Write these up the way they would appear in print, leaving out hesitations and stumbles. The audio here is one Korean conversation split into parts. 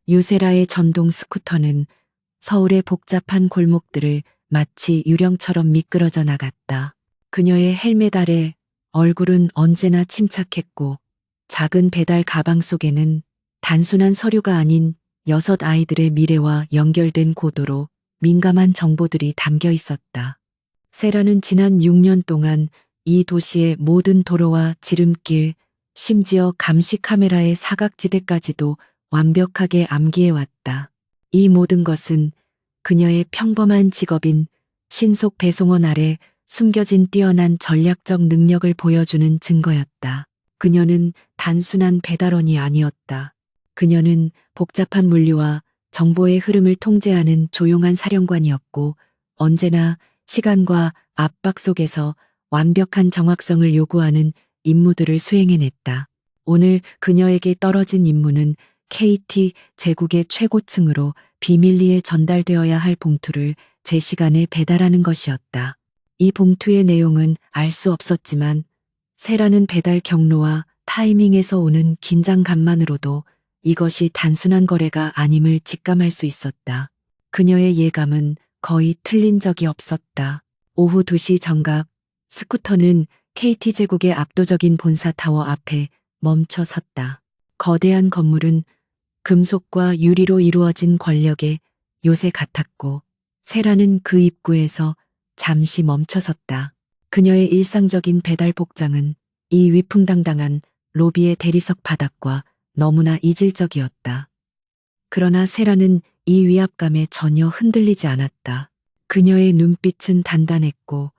유세라의 전동 스쿠터는 서울의 복잡한 골목들을 마치 유령처럼 미끄러져 나갔다. 그녀의 헬멧 아래 얼굴은 언제나 침착했고 작은 배달 가방 속에는 단순한 서류가 아닌 6 아이들의 미래와 연결된 고도로 민감한 정보들이 담겨 있었다. 세라는 지난 6년 동안 이 도시의 모든 도로와 지름길, 심지어 감시 카메라의 사각지대까지도 완벽하게 암기해왔다. 이 모든 것은 그녀의 평범한 직업인 신속 배송원 아래 숨겨진 뛰어난 전략적 능력을 보여주는 증거였다. 그녀는 단순한 배달원이 아니었다. 그녀는 복잡한 물류와 정보의 흐름을 통제하는 조용한 사령관이었고 언제나 시간과 압박 속에서 완벽한 정확성을 요구하는 임무들을 수행해냈다. 오늘 그녀에게 떨어진 임무는 KT 제국의 최고층으로 비밀리에 전달되어야 할 봉투를 제 시간에 배달하는 것이었다. 이 봉투의 내용은 알 수 없었지만 세라는 배달 경로와 타이밍에서 오는 긴장감만으로도 이것이 단순한 거래가 아님을 직감할 수 있었다. 그녀의 예감은 거의 틀린 적이 없었다. 오후 2시 정각, 스쿠터는 KT 제국의 압도적인 본사 타워 앞에 멈춰 섰다. 거대한 건물은 금속과 유리로 이루어진 권력의 요새 같았고 세라는 그 입구에서 잠시 멈춰 섰다. 그녀의 일상적인 배달 복장은 이 위풍당당한 로비의 대리석 바닥과 너무나 이질적이었다. 그러나 세라는 이 위압감에 전혀 흔들리지 않았다. 그녀의 눈빛은 단단했고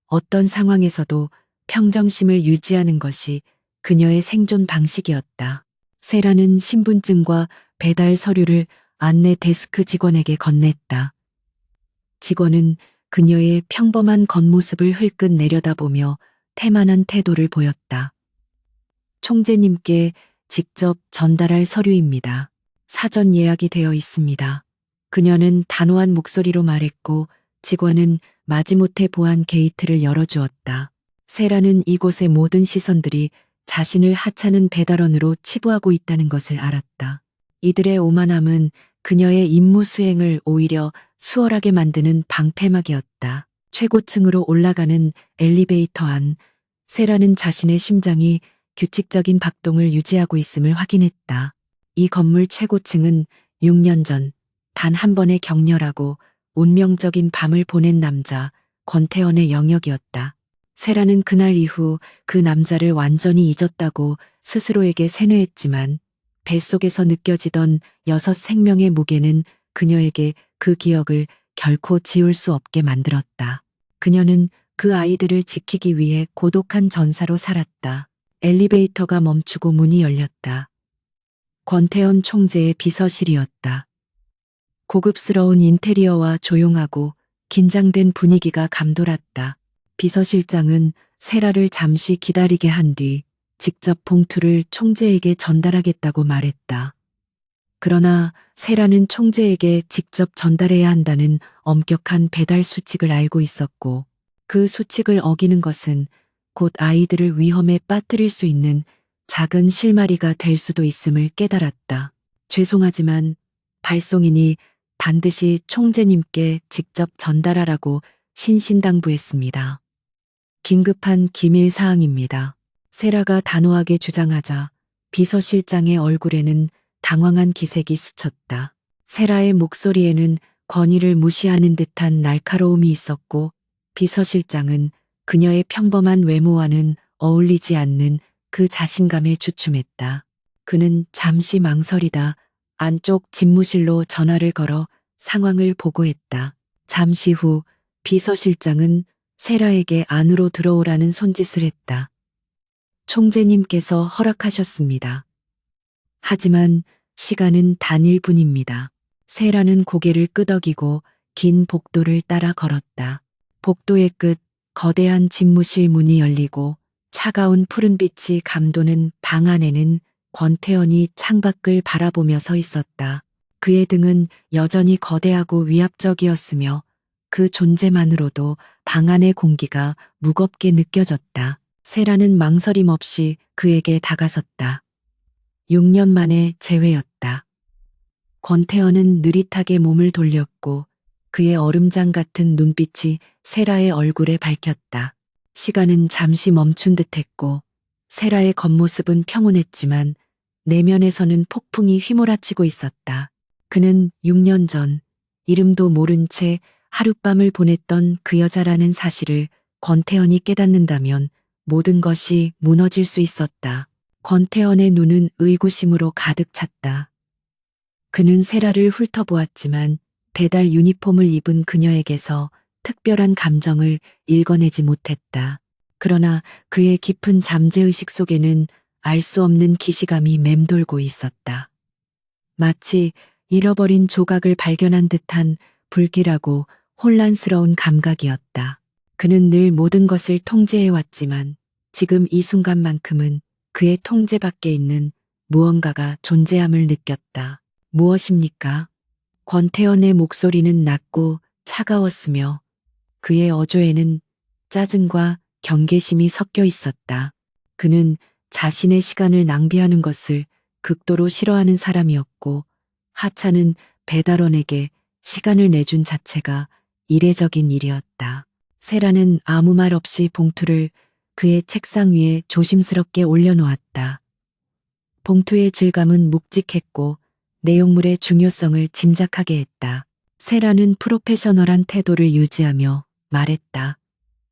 어떤 상황에서도 평정심을 유지하는 것이 그녀의 생존 방식이었다. 세라는 신분증과 배달 서류를 안내 데스크 직원에게 건넸다. 직원은 그녀의 평범한 겉모습을 흘끗 내려다보며 태만한 태도를 보였다. 총재님께 직접 전달할 서류입니다. 사전 예약이 되어 있습니다. 그녀는 단호한 목소리로 말했고 직원은 마지못해 보안 게이트를 열어주었다. 세라는 이곳의 모든 시선들이 자신을 하찮은 배달원으로 치부하고 있다는 것을 알았다. 이들의 오만함은 그녀의 임무 수행을 오히려 수월하게 만드는 방패막이었다. 최고층으로 올라가는 엘리베이터 안, 세라는 자신의 심장이 규칙적인 박동을 유지하고 있음을 확인했다. 이 건물 최고층은 6년 전 단 한 번의 격렬하고 운명적인 밤을 보낸 남자 권태원의 영역이었다. 세라는 그날 이후 그 남자를 완전히 잊었다고 스스로에게 세뇌했지만 뱃속에서 느껴지던 6 생명의 무게는 그녀에게 그 기억을 결코 지울 수 없게 만들었다. 그녀는 그 아이들을 지키기 위해 고독한 전사로 살았다. 엘리베이터가 멈추고 문이 열렸다. 권태원 총재의 비서실이었다. 고급스러운 인테리어와 조용하고 긴장된 분위기가 감돌았다. 비서실장은 세라를 잠시 기다리게 한 뒤 직접 봉투를 총재에게 전달하겠다고 말했다. 그러나 세라는 총재에게 직접 전달해야 한다는 엄격한 배달 수칙을 알고 있었고 그 수칙을 어기는 것은 곧 아이들을 위험에 빠뜨릴 수 있는 작은 실마리가 될 수도 있음을 깨달았다. 죄송하지만 발송인이 반드시 총재님께 직접 전달하라고 신신당부했습니다. 긴급한 기밀 사항입니다. 세라가 단호하게 주장하자 비서실장의 얼굴에는 당황한 기색이 스쳤다. 세라의 목소리에는 권위를 무시하는 듯한 날카로움이 있었고 비서실장은 그녀의 평범한 외모와는 어울리지 않는 그 자신감에 주춤했다. 그는 잠시 망설이다 안쪽 집무실로 전화를 걸어 상황을 보고했다. 잠시 후 비서실장은 세라에게 안으로 들어오라는 손짓을 했다. 총재님께서 허락하셨습니다. 하지만 시간은 단일뿐입니다. 세라는 고개를 끄덕이고 긴 복도를 따라 걸었다. 복도의 끝 거대한 집무실 문이 열리고 차가운 푸른빛이 감도는 방 안에는 권태원이 창밖을 바라보며 서 있었다. 그의 등은 여전히 거대하고 위압적이었으며 그 존재만으로도 방 안의 공기가 무겁게 느껴졌다. 세라는 망설임 없이 그에게 다가섰다. 6년 만의 재회였다. 권태현은 느릿하게 몸을 돌렸고 그의 얼음장 같은 눈빛이 세라의 얼굴에 밝혔다. 시간은 잠시 멈춘 듯했고 세라의 겉모습은 평온했지만 내면에서는 폭풍이 휘몰아치고 있었다. 그는 6년 전 이름도 모른 채 하룻밤을 보냈던 그 여자라는 사실을 권태현이 깨닫는다면 모든 것이 무너질 수 있었다. 권태현의 눈은 의구심으로 가득 찼다. 그는 세라를 훑어보았지만 배달 유니폼을 입은 그녀에게서 특별한 감정을 읽어내지 못했다. 그러나 그의 깊은 잠재의식 속에는 알 수 없는 기시감이 맴돌고 있었다. 마치 잃어버린 조각을 발견한 듯한 불길하고 혼란스러운 감각이었다. 그는 늘 모든 것을 통제해왔지만 지금 이 순간만큼은 그의 통제 밖에 있는 무언가가 존재함을 느꼈다. 무엇입니까? 권태현의 목소리는 낮고 차가웠으며 그의 어조에는 짜증과 경계심이 섞여 있었다. 그는 자신의 시간을 낭비하는 것을 극도로 싫어하는 사람이었고 하차는 배달원에게 시간을 내준 자체가 이례적인 일이었다. 세라는 아무 말 없이 봉투를 그의 책상 위에 조심스럽게 올려놓았다. 봉투의 질감은 묵직했고 내용물의 중요성을 짐작하게 했다. 세라는 프로페셔널한 태도를 유지하며 말했다.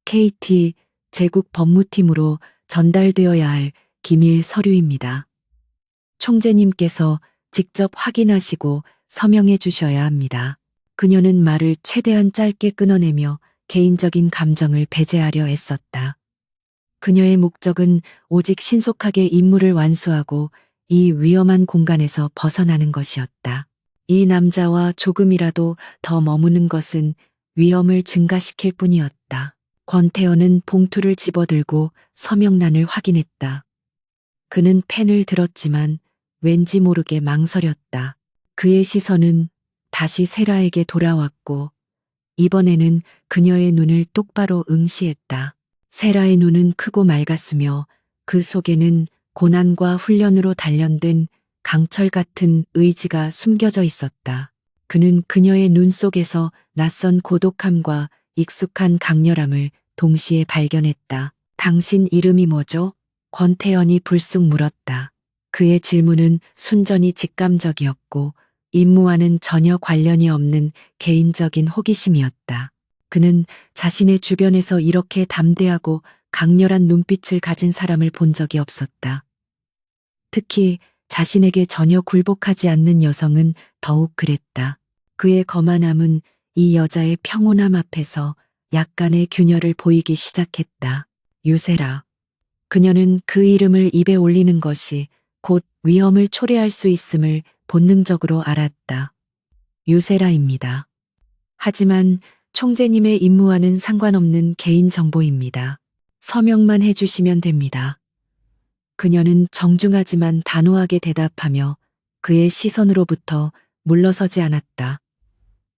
KT 제국 법무팀으로 전달되어야 할 기밀 서류입니다. 총재님께서 직접 확인하시고 서명해 주셔야 합니다. 그녀는 말을 최대한 짧게 끊어내며 개인적인 감정을 배제하려 애썼다. 그녀의 목적은 오직 신속하게 임무를 완수하고 이 위험한 공간에서 벗어나는 것이었다. 이 남자와 조금이라도 더 머무는 것은 위험을 증가시킬 뿐이었다. 권태현은 봉투를 집어들고 서명란을 확인했다. 그는 펜을 들었지만 왠지 모르게 망설였다. 그의 시선은 다시 세라에게 돌아왔고 이번에는 그녀의 눈을 똑바로 응시했다. 세라의 눈은 크고 맑았으며 그 속에는 고난과 훈련으로 단련된 강철 같은 의지가 숨겨져 있었다. 그는 그녀의 눈 속에서 낯선 고독함과 익숙한 강렬함을 동시에 발견했다. 당신 이름이 뭐죠? 권태현이 불쑥 물었다. 그의 질문은 순전히 직감적이었고 임무와는 전혀 관련이 없는 개인적인 호기심이었다. 그는 자신의 주변에서 이렇게 담대하고 강렬한 눈빛을 가진 사람을 본 적이 없었다. 특히 자신에게 전혀 굴복하지 않는 여성은 더욱 그랬다. 그의 거만함은 이 여자의 평온함 앞에서 약간의 균열을 보이기 시작했다. 유세라. 그녀는 그 이름을 입에 올리는 것이 곧 위험을 초래할 수 있음을 본능적으로 알았다. 유세라입니다. 하지만 총재님의 임무와는 상관없는 개인정보입니다. 서명만 해주시면 됩니다. 그녀는 정중하지만 단호하게 대답하며 그의 시선으로부터 물러서지 않았다.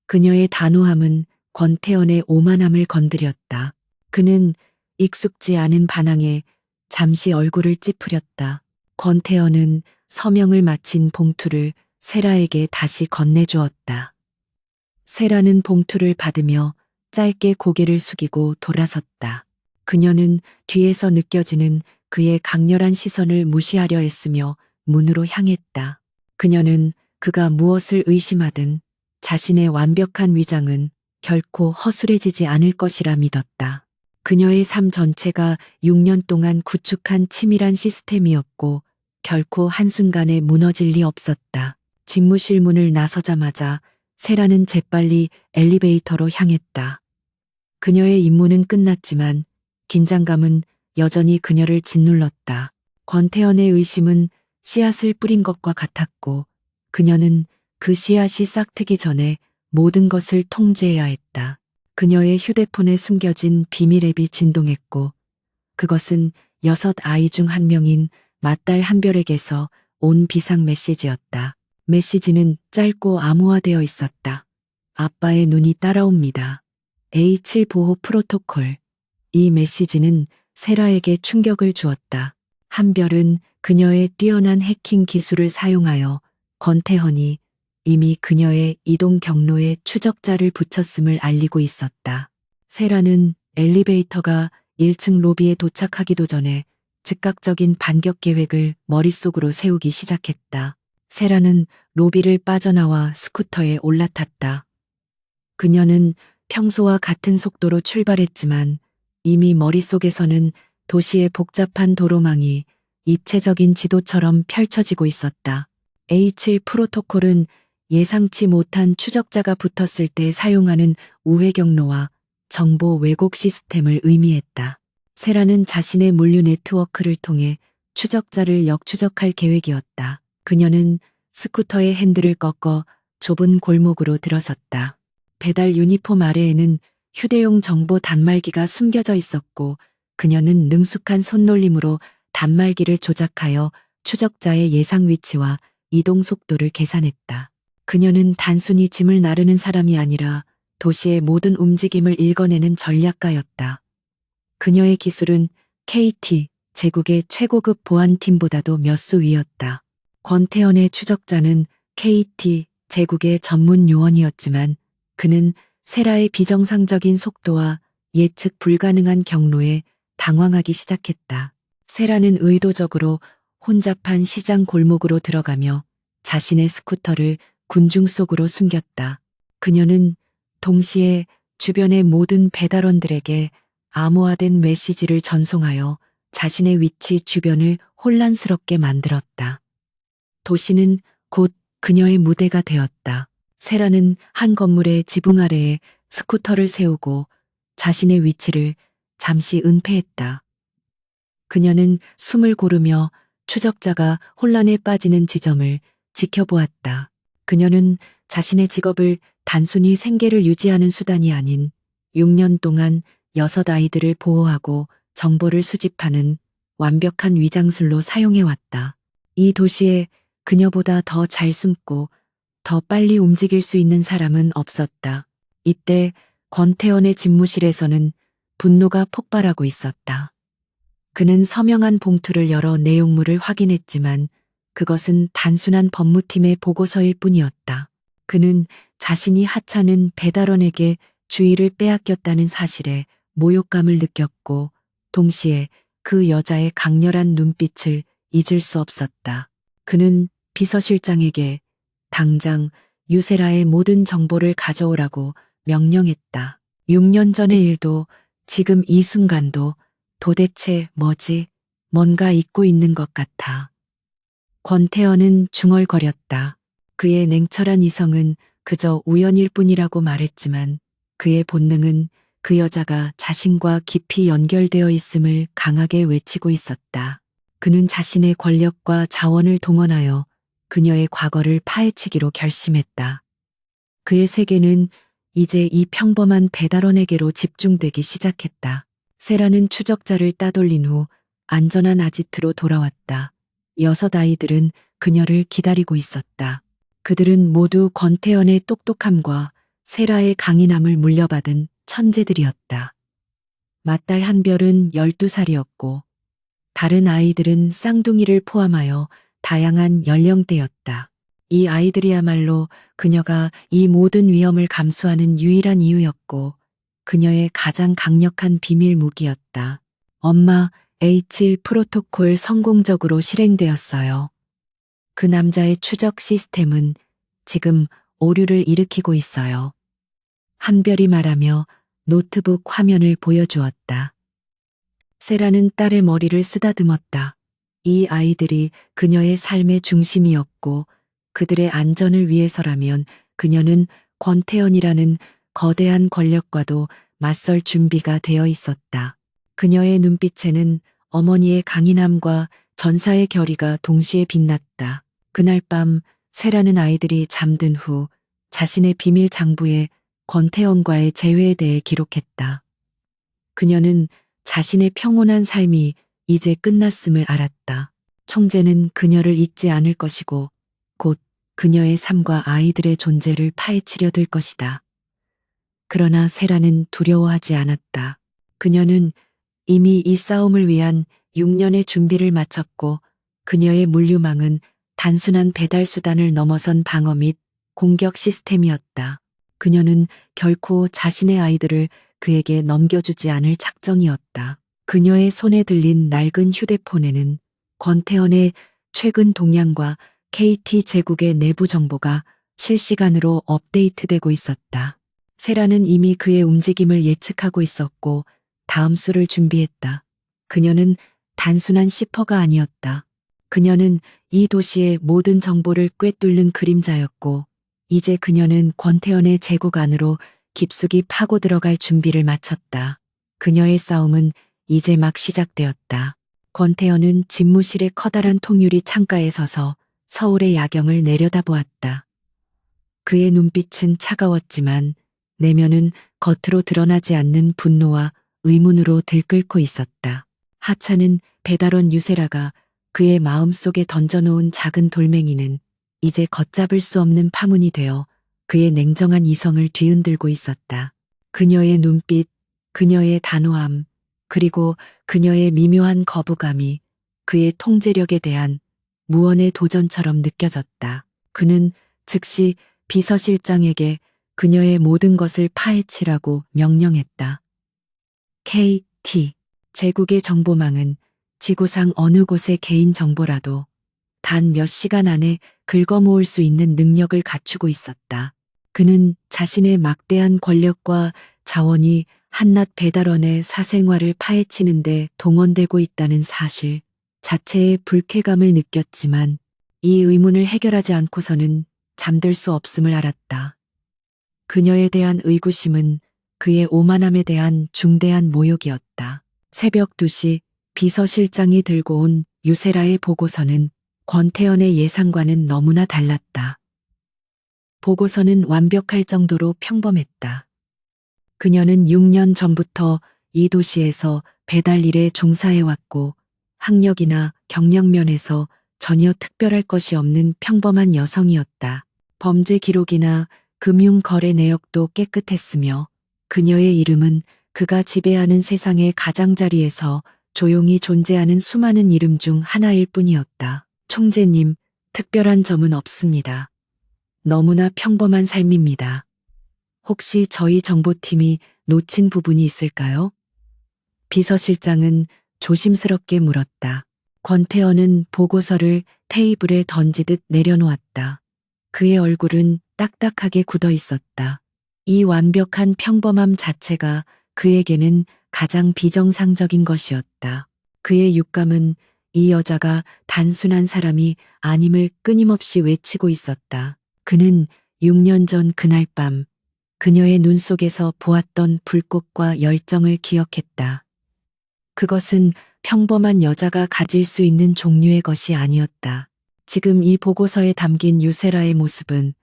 그녀의 단호함은 권태현의 오만함을 건드렸다. 그는 익숙지 않은 반항에 잠시 얼굴을 찌푸렸다. 권태현은 서명을 마친 봉투를 세라에게 다시 건네주었다. 세라는 봉투를 받으며 짧게 고개를 숙이고 돌아섰다. 그녀는 뒤에서 느껴지는 그의 강렬한 시선을 무시하려 했으며 문으로 향했다. 그녀는 그가 무엇을 의심하든 자신의 완벽한 위장은 결코 허술해지지 않을 것이라 믿었다. 그녀의 삶 전체가 6년 동안 구축한 치밀한 시스템이었고 결코 한순간에 무너질 리 없었다. 집무실 문을 나서자마자 세라는 재빨리 엘리베이터로 향했다. 그녀의 임무는 끝났지만 긴장감은 여전히 그녀를 짓눌렀다. 권태현의 의심은 씨앗을 뿌린 것과 같았고 그녀는 그 씨앗이 싹트기 전에 모든 것을 통제해야 했다. 그녀의 휴대폰에 숨겨진 비밀 앱이 진동했고 그것은 6아이 중 한 명인 맏딸 한별에게서 온 비상 메시지였다. 메시지는 짧고 암호화되어 있었다. 아빠의 눈이 따라옵니다. A7 보호 프로토콜. 이 메시지는 세라에게 충격을 주었다. 한별은 그녀의 뛰어난 해킹 기술을 사용하여 권태현이 이미 그녀의 이동 경로에 추적자를 붙였음을 알리고 있었다. 세라는 엘리베이터가 1층 로비에 도착하기도 전에 즉각적인 반격 계획을 머릿속으로 세우기 시작했다. 세라는 로비를 빠져나와 스쿠터에 올라탔다. 그녀는 평소와 같은 속도로 출발했지만 이미 머릿속에서는 도시의 복잡한 도로망이 입체적인 지도처럼 펼쳐지고 있었다. A7 프로토콜은 예상치 못한 추적자가 붙었을 때 사용하는 우회 경로와 정보 왜곡 시스템을 의미했다. 세라는 자신의 물류 네트워크를 통해 추적자를 역추적할 계획이었다. 그녀는 스쿠터의 핸들을 꺾어 좁은 골목으로 들어섰다. 배달 유니폼 아래에는 휴대용 정보 단말기가 숨겨져 있었고 그녀는 능숙한 손놀림으로 단말기를 조작하여 추적자의 예상 위치와 이동 속도를 계산했다. 그녀는 단순히 짐을 나르는 사람이 아니라 도시의 모든 움직임을 읽어내는 전략가였다. 그녀의 기술은 KT, 제국의 최고급 보안팀보다도 몇 수 위였다. 권태현의 추적자는 KT, 제국의 전문 요원이었지만 그는 세라의 비정상적인 속도와 예측 불가능한 경로에 당황하기 시작했다. 세라는 의도적으로 혼잡한 시장 골목으로 들어가며 자신의 스쿠터를 군중 속으로 숨겼다. 그녀는 동시에 주변의 모든 배달원들에게 암호화된 메시지를 전송하여 자신의 위치 주변을 혼란스럽게 만들었다. 도시는 곧 그녀의 무대가 되었다. 세라는 한 건물의 지붕 아래에 스쿠터를 세우고 자신의 위치를 잠시 은폐했다. 그녀는 숨을 고르며 추적자가 혼란에 빠지는 지점을 지켜보았다. 그녀는 자신의 직업을 단순히 생계를 유지하는 수단이 아닌 6년 동안 6아이들을 보호하고 정보를 수집하는 완벽한 위장술로 사용해왔다. 이 도시에 그녀보다 더 잘 숨고 더 빨리 움직일 수 있는 사람은 없었다. 이때 권태원의 집무실에서는 분노가 폭발하고 있었다. 그는 서명한 봉투를 열어 내용물을 확인했지만 그것은 단순한 법무팀의 보고서일 뿐이었다. 그는 자신이 하찮은 배달원에게 주의를 빼앗겼다는 사실에 모욕감을 느꼈고 동시에 그 여자의 강렬한 눈빛을 잊을 수 없었다. 그는 비서실장에게 당장 유세라의 모든 정보를 가져오라고 명령했다. 6년 전의 일도 지금 이 순간도 도대체 뭐지? 뭔가 잊고 있는 것 같아. 권태현은 중얼거렸다. 그의 냉철한 이성은 그저 우연일 뿐이라고 말했지만 그의 본능은 그 여자가 자신과 깊이 연결되어 있음을 강하게 외치고 있었다. 그는 자신의 권력과 자원을 동원하여 그녀의 과거를 파헤치기로 결심했다. 그의 세계는 이제 이 평범한 배달원에게로 집중되기 시작했다. 세라는 추적자를 따돌린 후 안전한 아지트로 돌아왔다. 6아이들은 그녀를 기다리고 있었다. 그들은 모두 권태현의 똑똑함과 세라의 강인함을 물려받은 천재들이었다. 맏딸 한별은 12살이었고 다른 아이들은 쌍둥이를 포함하여 다양한 연령대였다. 이 아이들이야말로 그녀가 이 모든 위험을 감수하는 유일한 이유였고 그녀의 가장 강력한 비밀 무기였다. 엄마, A7 프로토콜 성공적으로 실행되었어요. 그 남자의 추적 시스템은 지금 오류를 일으키고 있어요. 한별이 말하며 노트북 화면을 보여주었다. 세라는 딸의 머리를 쓰다듬었다. 이 아이들이 그녀의 삶의 중심이었고 그들의 안전을 위해서라면 그녀는 권태현이라는 거대한 권력과도 맞설 준비가 되어 있었다. 그녀의 눈빛에는 어머니의 강인함과 전사의 결의가 동시에 빛났다. 그날 밤 세라는 아이들이 잠든 후 자신의 비밀 장부에 권태현과의 재회에 대해 기록했다. 그녀는 자신의 평온한 삶이 이제 끝났음을 알았다. 총재는 그녀를 잊지 않을 것이고 곧 그녀의 삶과 아이들의 존재를 파헤치려 들 것이다. 그러나 세라는 두려워하지 않았다. 그녀는 이미 이 싸움을 위한 6년의 준비를 마쳤고 그녀의 물류망은 단순한 배달 수단을 넘어선 방어 및 공격 시스템이었다. 그녀는 결코 자신의 아이들을 그에게 넘겨주지 않을 작정이었다. 그녀의 손에 들린 낡은 휴대폰에는 권태현의 최근 동향과 KT 제국의 내부 정보가 실시간으로 업데이트되고 있었다. 세라는 이미 그의 움직임을 예측하고 있었고 다음 수를 준비했다. 그녀는 단순한 시퍼가 아니었다. 그녀는 이 도시의 모든 정보를 꿰뚫는 그림자였고 이제 그녀는 권태현의 제국 안으로 깊숙이 파고 들어갈 준비를 마쳤다. 그녀의 싸움은 이제 막 시작되었다. 권태현은 집무실의 커다란 통유리 창가에 서서 서울의 야경을 내려다보았다. 그의 눈빛은 차가웠지만 내면은 겉으로 드러나지 않는 분노와 의문으로 들끓고 있었다. 하찮은 배달원 유세라가 그의 마음속에 던져놓은 작은 돌멩이는 이제 걷잡을 수 없는 파문이 되어 그의 냉정한 이성을 뒤흔들고 있었다. 그녀의 눈빛, 그녀의 단호함, 그리고 그녀의 미묘한 거부감이 그의 통제력에 대한 무언의 도전처럼 느껴졌다. 그는 즉시 비서실장에게 그녀의 모든 것을 파헤치라고 명령했다. KT 제국의 정보망은 지구상 어느 곳의 개인 정보라도 단 몇 시간 안에 긁어모을 수 있는 능력을 갖추고 있었다. 그는 자신의 막대한 권력과 자원이 한낱 배달원의 사생활을 파헤치는데 동원되고 있다는 사실 자체의 불쾌감을 느꼈지만 이 의문을 해결하지 않고서는 잠들 수 없음을 알았다. 그녀에 대한 의구심은 그의 오만함에 대한 중대한 모욕이었다. 새벽 2시 비서실장이 들고 온 유세라의 보고서는 권태현의 예상과는 너무나 달랐다. 보고서는 완벽할 정도로 평범했다. 그녀는 6년 전부터 이 도시에서 배달 일에 종사해왔고 학력이나 경력면에서 전혀 특별할 것이 없는 평범한 여성이었다. 범죄 기록이나 금융 거래 내역도 깨끗했으며 그녀의 이름은 그가 지배하는 세상의 가장자리에서 조용히 존재하는 수많은 이름 중 하나일 뿐이었다. 총재님, 특별한 점은 없습니다. 너무나 평범한 삶입니다. 혹시 저희 정보팀이 놓친 부분이 있을까요? 비서실장은 조심스럽게 물었다. 권태현은 보고서를 테이블에 던지듯 내려놓았다. 그의 얼굴은 딱딱하게 굳어 있었다. 이 완벽한 평범함 자체가 그에게는 가장 비정상적인 것이었다. 그의 육감은 이 여자가 단순한 사람이 아님을 끊임없이 외치고 있었다. 그는 6년 전 그날 밤 그녀의 눈 속에서 보았던 불꽃과 열정을 기억했다. 그것은 평범한 여자가 가질 수 있는 종류의 것이 아니었다. 지금 이 보고서에 담긴 유세라의 모습은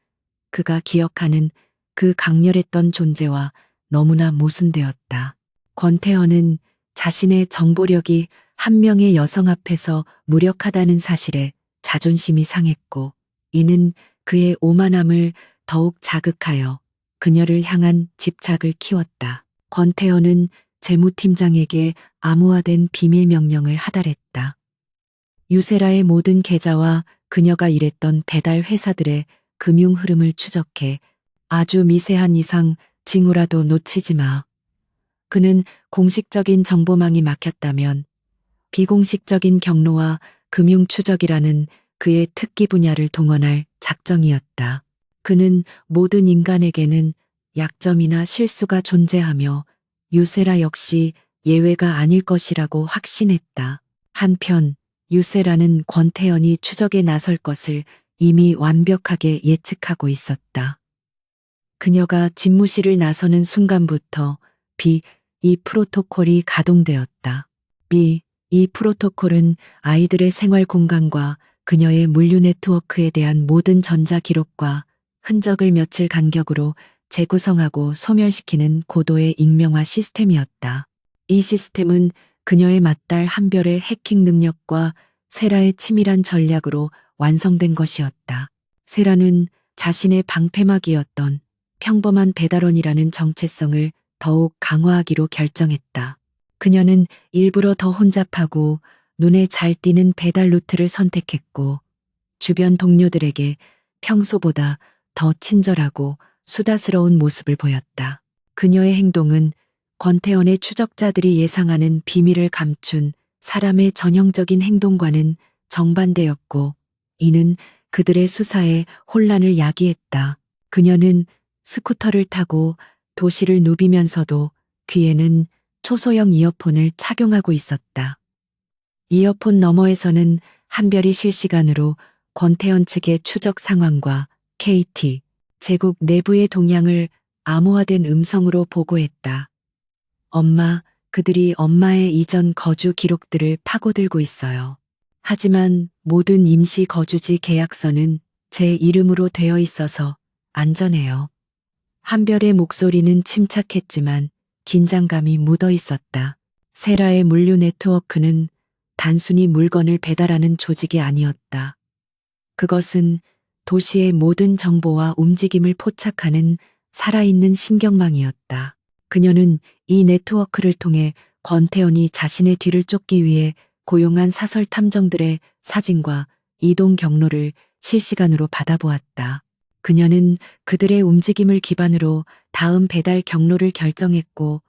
그가 기억하는 그 강렬했던 존재와 너무나 모순되었다. 권태현은 자신의 정보력이 한 명의 여성 앞에서 무력하다는 사실에 자존심이 상했고 이는 그의 오만함을 더욱 자극하여 그녀를 향한 집착을 키웠다. 권태현은 재무팀장에게 암호화된 비밀 명령을 하달했다. 유세라의 모든 계좌와 그녀가 일했던 배달 회사들의 금융 흐름을 추적해 아주 미세한 이상 징후라도 놓치지 마. 그는 공식적인 정보망이 막혔다면 비공식적인 경로와 금융 추적이라는 그의 특기 분야를 동원할 작정이었다. 그는 모든 인간에게는 약점이나 실수가 존재하며 유세라 역시 예외가 아닐 것이라고 확신했다. 한편 유세라는 권태현이 추적에 나설 것을 이미 완벽하게 예측하고 있었다. 그녀가 집무실을 나서는 순간부터 이 프로토콜이 가동되었다. 이 프로토콜은 아이들의 생활 공간과 그녀의 물류 네트워크에 대한 모든 전자 기록과 흔적을 며칠 간격으로 재구성하고 소멸시키는 고도의 익명화 시스템이었다. 이 시스템은 그녀의 맏딸 한별의 해킹 능력과 세라의 치밀한 전략으로 완성된 것이었다. 세라는 자신의 방패막이었던 평범한 배달원이라는 정체성을 더욱 강화하기로 결정했다. 그녀는 일부러 더 혼잡하고 눈에 잘 띄는 배달 루트를 선택했고 주변 동료들에게 평소보다 더 친절하고 수다스러운 모습을 보였다. 그녀의 행동은 권태원의 추적자들이 예상하는 비밀을 감춘 사람의 전형적인 행동과는 정반대였고, 이는 그들의 수사에 혼란을 야기했다. 그녀는 스쿠터를 타고 도시를 누비면서도 귀에는 초소형 이어폰을 착용하고 있었다. 이어폰 너머에서는 한별이 실시간으로 권태현 측의 추적 상황과 KT, 제국 내부의 동향을 암호화된 음성으로 보고했다. 엄마, 그들이 엄마의 이전 거주 기록들을 파고들고 있어요. 하지만 모든 임시 거주지 계약서는 제 이름으로 되어 있어서 안전해요. 한별의 목소리는 침착했지만 긴장감이 묻어 있었다. 세라의 물류 네트워크는 단순히 물건을 배달하는 조직이 아니었다. 그것은 도시의 모든 정보와 움직임을 포착하는 살아있는 신경망이었다. 그녀는 이 네트워크를 통해 권태현이 자신의 뒤를 쫓기 위해 고용한 사설 탐정들의 사진과 이동 경로를 실시간으로 받아보았다. 그녀는 그들의 움직임을 기반으로 다음 배달 경로를 결정했고,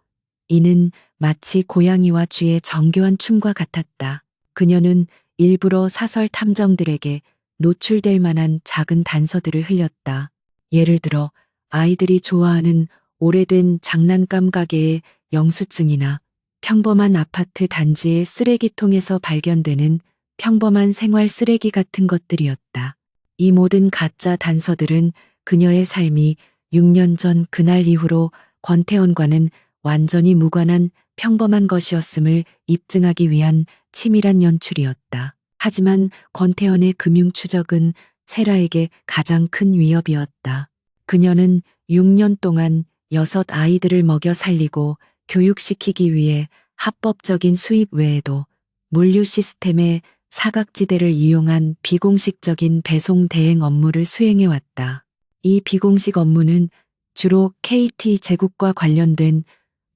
이는 마치 고양이와 쥐의 정교한 춤과 같았다. 그녀는 일부러 사설 탐정들에게 노출될 만한 작은 단서들을 흘렸다. 예를 들어 아이들이 좋아하는 오래된 장난감 가게의 영수증이나 평범한 아파트 단지의 쓰레기통에서 발견되는 평범한 생활 쓰레기 같은 것들이었다. 이 모든 가짜 단서들은 그녀의 삶이 6년 전 그날 이후로 권태원과는 완전히 무관한 평범한 것이었음을 입증하기 위한 치밀한 연출이었다. 하지만 권태현의 금융 추적은 세라에게 가장 큰 위협이었다. 그녀는 6년 동안 6아이들을 먹여 살리고 교육시키기 위해 합법적인 수입 외에도 물류 시스템의 사각지대를 이용한 비공식적인 배송 대행 업무를 수행해왔다. 이 비공식 업무는 주로 KT 제국과 관련된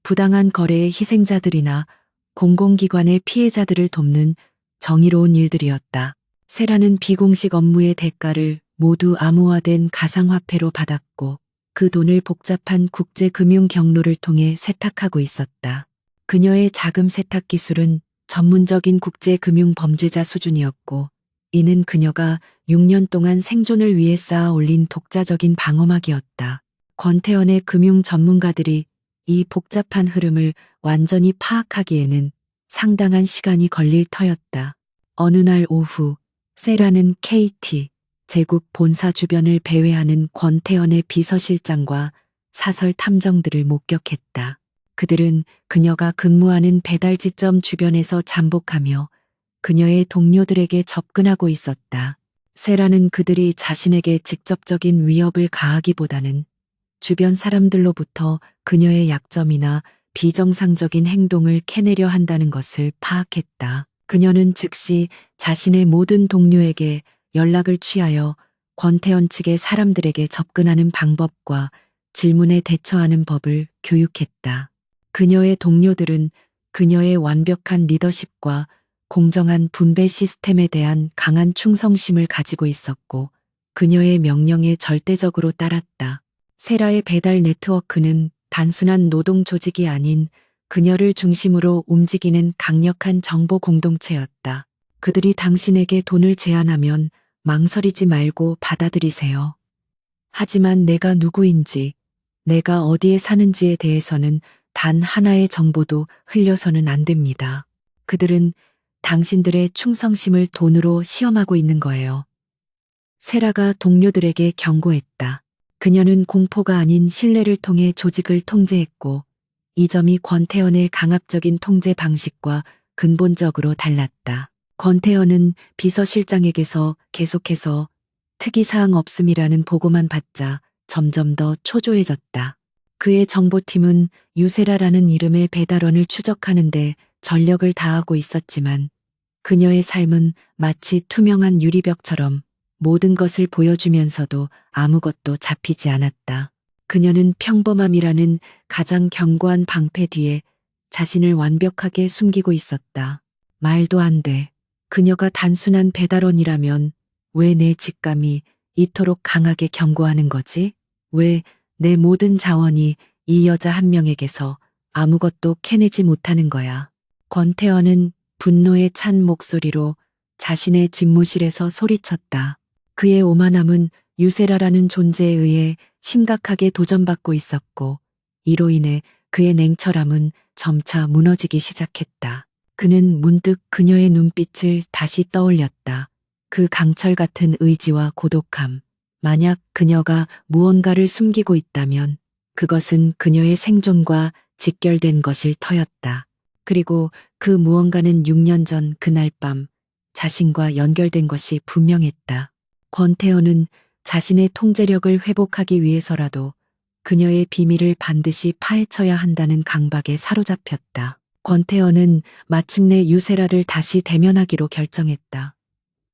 부당한 거래의 희생자들이나 공공기관의 피해자들을 돕는 정의로운 일들이었다. 세라는 비공식 업무의 대가를 모두 암호화된 가상화폐로 받았고, 그 돈을 복잡한 국제금융 경로를 통해 세탁하고 있었다. 그녀의 자금 세탁 기술은 전문적인 국제금융 범죄자 수준이었고, 이는 그녀가 6년 동안 생존을 위해 쌓아 올린 독자적인 방어막이었다. 권태현의 금융 전문가들이 이 복잡한 흐름을 완전히 파악하기에는 상당한 시간이 걸릴 터였다. 어느 날 오후, 세라는 KT, 제국 본사 주변을 배회하는 권태현의 비서실장과 사설 탐정들을 목격했다. 그들은 그녀가 근무하는 배달지점 주변에서 잠복하며 그녀의 동료들에게 접근하고 있었다. 세라는 그들이 자신에게 직접적인 위협을 가하기보다는 주변 사람들로부터 그녀의 약점이나 비정상적인 행동을 캐내려 한다는 것을 파악했다. 그녀는 즉시 자신의 모든 동료에게 연락을 취하여 권태현 측의 사람들에게 접근하는 방법과 질문에 대처하는 법을 교육했다. 그녀의 동료들은 그녀의 완벽한 리더십과 공정한 분배 시스템에 대한 강한 충성심을 가지고 있었고, 그녀의 명령에 절대적으로 따랐다. 세라의 배달 네트워크는 단순한 노동 조직이 아닌 그녀를 중심으로 움직이는 강력한 정보 공동체였다. 그들이 당신에게 돈을 제안하면 망설이지 말고 받아들이세요. 하지만 내가 누구인지, 내가 어디에 사는지에 대해서는 단 하나의 정보도 흘려서는 안 됩니다. 그들은 당신들의 충성심을 돈으로 시험하고 있는 거예요. 세라가 동료들에게 경고했다. 그녀는 공포가 아닌 신뢰를 통해 조직을 통제했고, 이 점이 권태현의 강압적인 통제 방식과 근본적으로 달랐다. 권태현은 비서실장에게서 계속해서 특이사항 없음이라는 보고만 받자 점점 더 초조해졌다. 그의 정보팀은 유세라라는 이름의 배달원을 추적하는데 전력을 다하고 있었지만, 그녀의 삶은 마치 투명한 유리벽처럼 모든 것을 보여주면서도 아무것도 잡히지 않았다. 그녀는 평범함이라는 가장 견고한 방패 뒤에 자신을 완벽하게 숨기고 있었다. 말도 안 돼. 그녀가 단순한 배달원이라면 왜 내 직감이 이토록 강하게 경고하는 거지? 왜 내 모든 자원이 이 여자 한 명에게서 아무것도 캐내지 못하는 거야? 권태원은 분노에 찬 목소리로 자신의 집무실에서 소리쳤다. 그의 오만함은 유세라라는 존재에 의해 심각하게 도전받고 있었고, 이로 인해 그의 냉철함은 점차 무너지기 시작했다. 그는 문득 그녀의 눈빛을 다시 떠올렸다. 그 강철 같은 의지와 고독함. 만약 그녀가 무언가를 숨기고 있다면 그것은 그녀의 생존과 직결된 것일 터였다. 그리고 그 무언가는 6년 전 그날 밤 자신과 연결된 것이 분명했다. 권태호는 자신의 통제력을 회복하기 위해서라도 그녀의 비밀을 반드시 파헤쳐야 한다는 강박에 사로잡혔다. 권태호는 마침내 유세라를 다시 대면하기로 결정했다.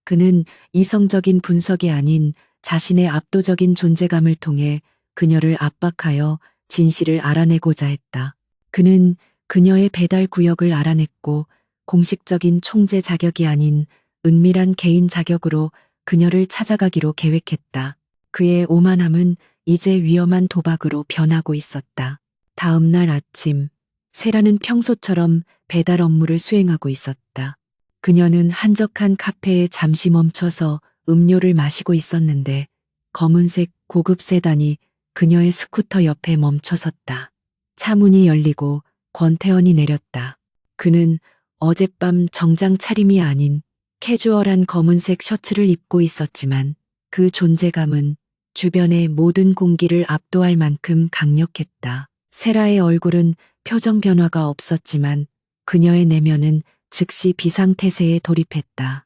그는 이성적인 분석이 아닌 자신의 압도적인 존재감을 통해 그녀를 압박하여 진실을 알아내고자 했다. 그는 그녀의 배달 구역을 알아냈고 공식적인 총재 자격이 아닌 은밀한 개인 자격으로 그녀를 찾아가기로 계획했다. 그의 오만함은 이제 위험한 도박으로 변하고 있었다. 다음 날 아침, 세라는 평소처럼 배달 업무를 수행하고 있었다. 그녀는 한적한 카페에 잠시 멈춰서 음료를 마시고 있었는데 검은색 고급 세단이 그녀의 스쿠터 옆에 멈춰섰다. 차 문이 열리고 권태원이 내렸다. 그는 어젯밤 정장 차림이 아닌 캐주얼한 검은색 셔츠를 입고 있었지만 그 존재감은 주변의 모든 공기를 압도할 만큼 강력했다. 세라의 얼굴은 표정 변화가 없었지만 그녀의 내면은 즉시 비상태세에 돌입했다.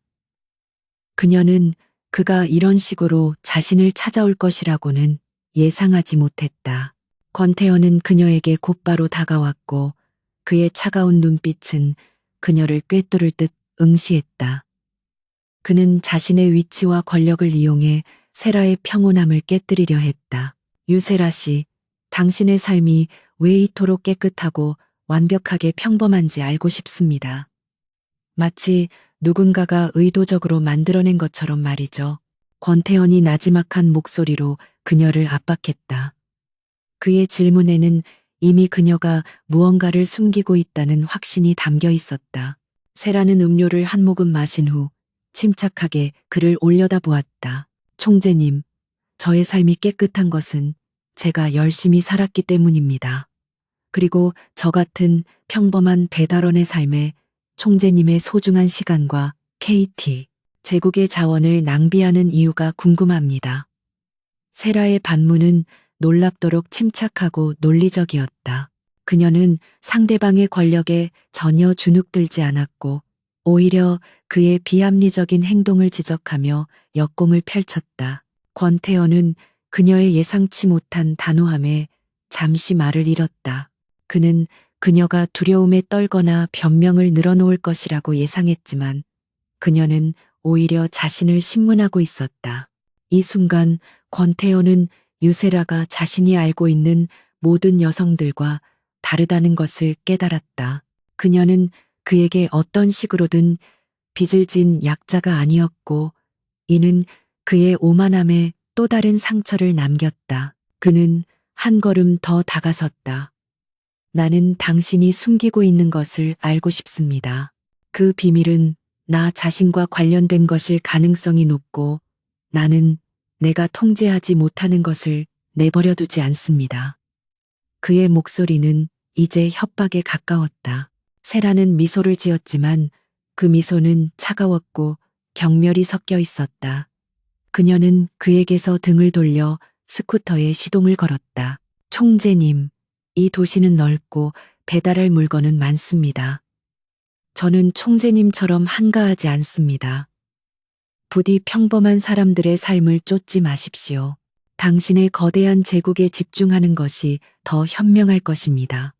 그녀는 그가 이런 식으로 자신을 찾아올 것이라고는 예상하지 못했다. 권태현은 그녀에게 곧바로 다가왔고 그의 차가운 눈빛은 그녀를 꿰뚫을 듯 응시했다. 그는 자신의 위치와 권력을 이용해 세라의 평온함을 깨뜨리려 했다. 유세라 씨, 당신의 삶이 왜 이토록 깨끗하고 완벽하게 평범한지 알고 싶습니다. 마치 누군가가 의도적으로 만들어낸 것처럼 말이죠. 권태현이 나지막한 목소리로 그녀를 압박했다. 그의 질문에는 이미 그녀가 무언가를 숨기고 있다는 확신이 담겨 있었다. 세라는 음료를 한 모금 마신 후 침착하게 그를 올려다보았다. 총재님, 저의 삶이 깨끗한 것은 제가 열심히 살았기 때문입니다. 그리고 저 같은 평범한 배달원의 삶에 총재님의 소중한 시간과 KT, 제국의 자원을 낭비하는 이유가 궁금합니다. 세라의 반문은 놀랍도록 침착하고 논리적이었다. 그녀는 상대방의 권력에 전혀 주눅들지 않았고 오히려 그의 비합리적인 행동을 지적하며 역공을 펼쳤다. 권태현은 그녀의 예상치 못한 단호함에 잠시 말을 잃었다. 그는 그녀가 두려움에 떨거나 변명을 늘어놓을 것이라고 예상했지만 그녀는 오히려 자신을 신문하고 있었다. 이 순간 권태현은 유세라가 자신이 알고 있는 모든 여성들과 다르다는 것을 깨달았다. 그녀는 그에게 어떤 식으로든 빚을 진 약자가 아니었고 이는 그의 오만함에 또 다른 상처를 남겼다. 그는 한 걸음 더 다가섰다. 나는 당신이 숨기고 있는 것을 알고 싶습니다. 그 비밀은 나 자신과 관련된 것일 가능성이 높고 나는 내가 통제하지 못하는 것을 내버려 두지 않습니다. 그의 목소리는 이제 협박에 가까웠다. 세라는 미소를 지었지만 그 미소는 차가웠고 경멸이 섞여 있었다. 그녀는 그에게서 등을 돌려 스쿠터에 시동을 걸었다. 총재님, 이 도시는 넓고 배달할 물건은 많습니다. 저는 총재님처럼 한가하지 않습니다. 부디 평범한 사람들의 삶을 쫓지 마십시오. 당신의 거대한 제국에 집중하는 것이 더 현명할 것입니다.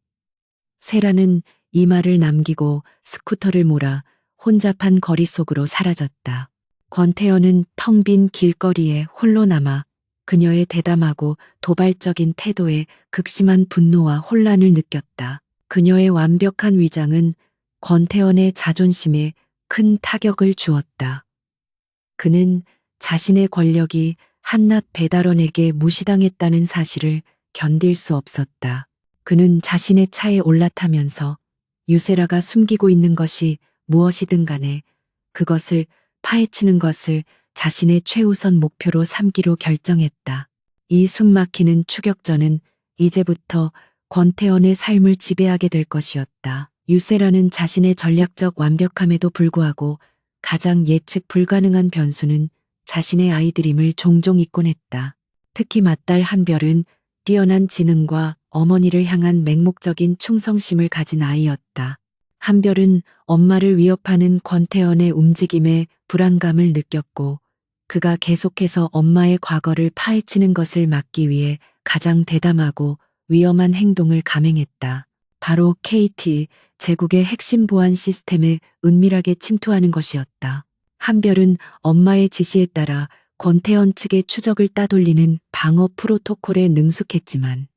세라는 이 말을 남기고 스쿠터를 몰아 혼잡한 거리 속으로 사라졌다. 권태현은 텅 빈 길거리에 홀로 남아 그녀의 대담하고 도발적인 태도에 극심한 분노와 혼란을 느꼈다. 그녀의 완벽한 위장은 권태현의 자존심에 큰 타격을 주었다. 그는 자신의 권력이 한낱 배달원에게 무시당했다는 사실을 견딜 수 없었다. 그는 자신의 차에 올라타면서 유세라가 숨기고 있는 것이 무엇이든 간에 그것을 파헤치는 것을 자신의 최우선 목표로 삼기로 결정했다. 이 숨막히는 추격전은 이제부터 권태원의 삶을 지배하게 될 것이었다. 유세라는 자신의 전략적 완벽함에도 불구하고 가장 예측 불가능한 변수는 자신의 아이들임을 종종 잊곤 했다. 특히 맏딸 한별은 뛰어난 지능과 어머니를 향한 맹목적인 충성심을 가진 아이였다. 한별은 엄마를 위협하는 권태원의 움직임에 불안감을 느꼈고 그가 계속해서 엄마의 과거를 파헤치는 것을 막기 위해 가장 대담하고 위험한 행동을 감행했다. 바로 KT, 제국의 핵심 보안 시스템에 은밀하게 침투하는 것이었다. 한별은 엄마의 지시에 따라 권태원 측의 추적을 따돌리는 방어 프로토콜에 능숙했지만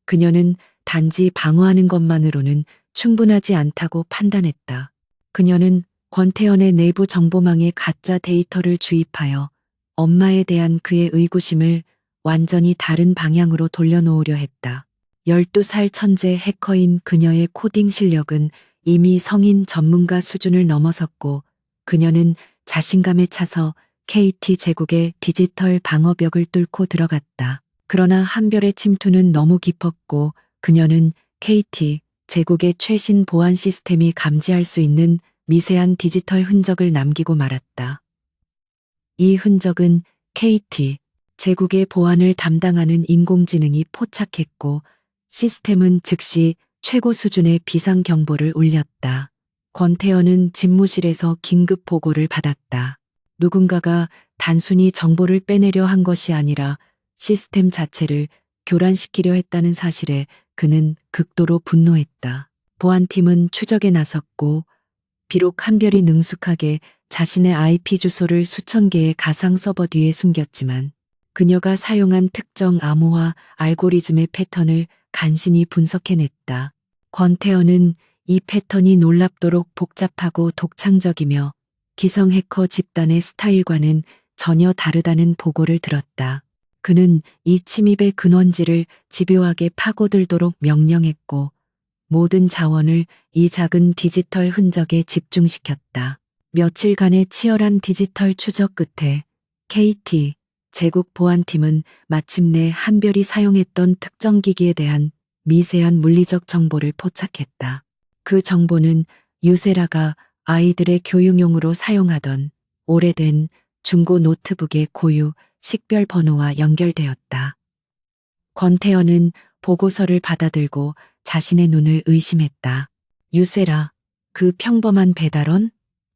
그녀는 단지 방어하는 것만으로는 충분하지 않다고 판단했다. 그녀는 권태원의 내부 정보망에 가짜 데이터를 주입하여 엄마에 대한 그의 의구심을 완전히 다른 방향으로 돌려놓으려 했다. 12살 천재 해커인 그녀의 코딩 실력은 이미 성인 전문가 수준을 넘어섰고 그녀는 자신감에 차서 KT 제국의 디지털 방어벽을 뚫고 들어갔다. 그러나 한별의 침투는 너무 깊었고 그녀는 KT 제국의 최신 보안 시스템이 감지할 수 있는 미세한 디지털 흔적을 남기고 말았다. 이 흔적은 KT 제국의 보안을 담당하는 인공지능이 포착했고 시스템은 즉시 최고 수준의 비상 경보를 울렸다. 권태현은 집무실에서 긴급 보고를 받았다. 누군가가 단순히 정보를 빼내려 한 것이 아니라 시스템 자체를 교란시키려 했다는 사실에 그는 극도로 분노했다. 보안팀은 추적에 나섰고 비록 한별이 능숙하게 자신의 IP 주소를 수천 개의 가상 서버 뒤에 숨겼지만 그녀가 사용한 특정 암호화 알고리즘의 패턴을 간신히 분석해냈다. 권태현은 이 패턴이 놀랍도록 복잡하고 독창적이며 기성 해커 집단의 스타일과는 전혀 다르다는 보고를 들었다. 그는 이 침입의 근원지를 집요하게 파고들도록 명령했고 모든 자원을 이 작은 디지털 흔적에 집중시켰다. 며칠간의 치열한 디지털 추적 끝에 KT 제국 보안팀은 마침내 한별이 사용했던 특정 기기에 대한 미세한 물리적 정보를 포착했다. 그 정보는 유세라가 아이들의 교육용으로 사용하던 오래된 중고 노트북의 고유 식별 번호와 연결되었다. 권태현은 보고서를 받아들고 자신의 눈을 의심했다. 유세라, 그 평범한 배달원?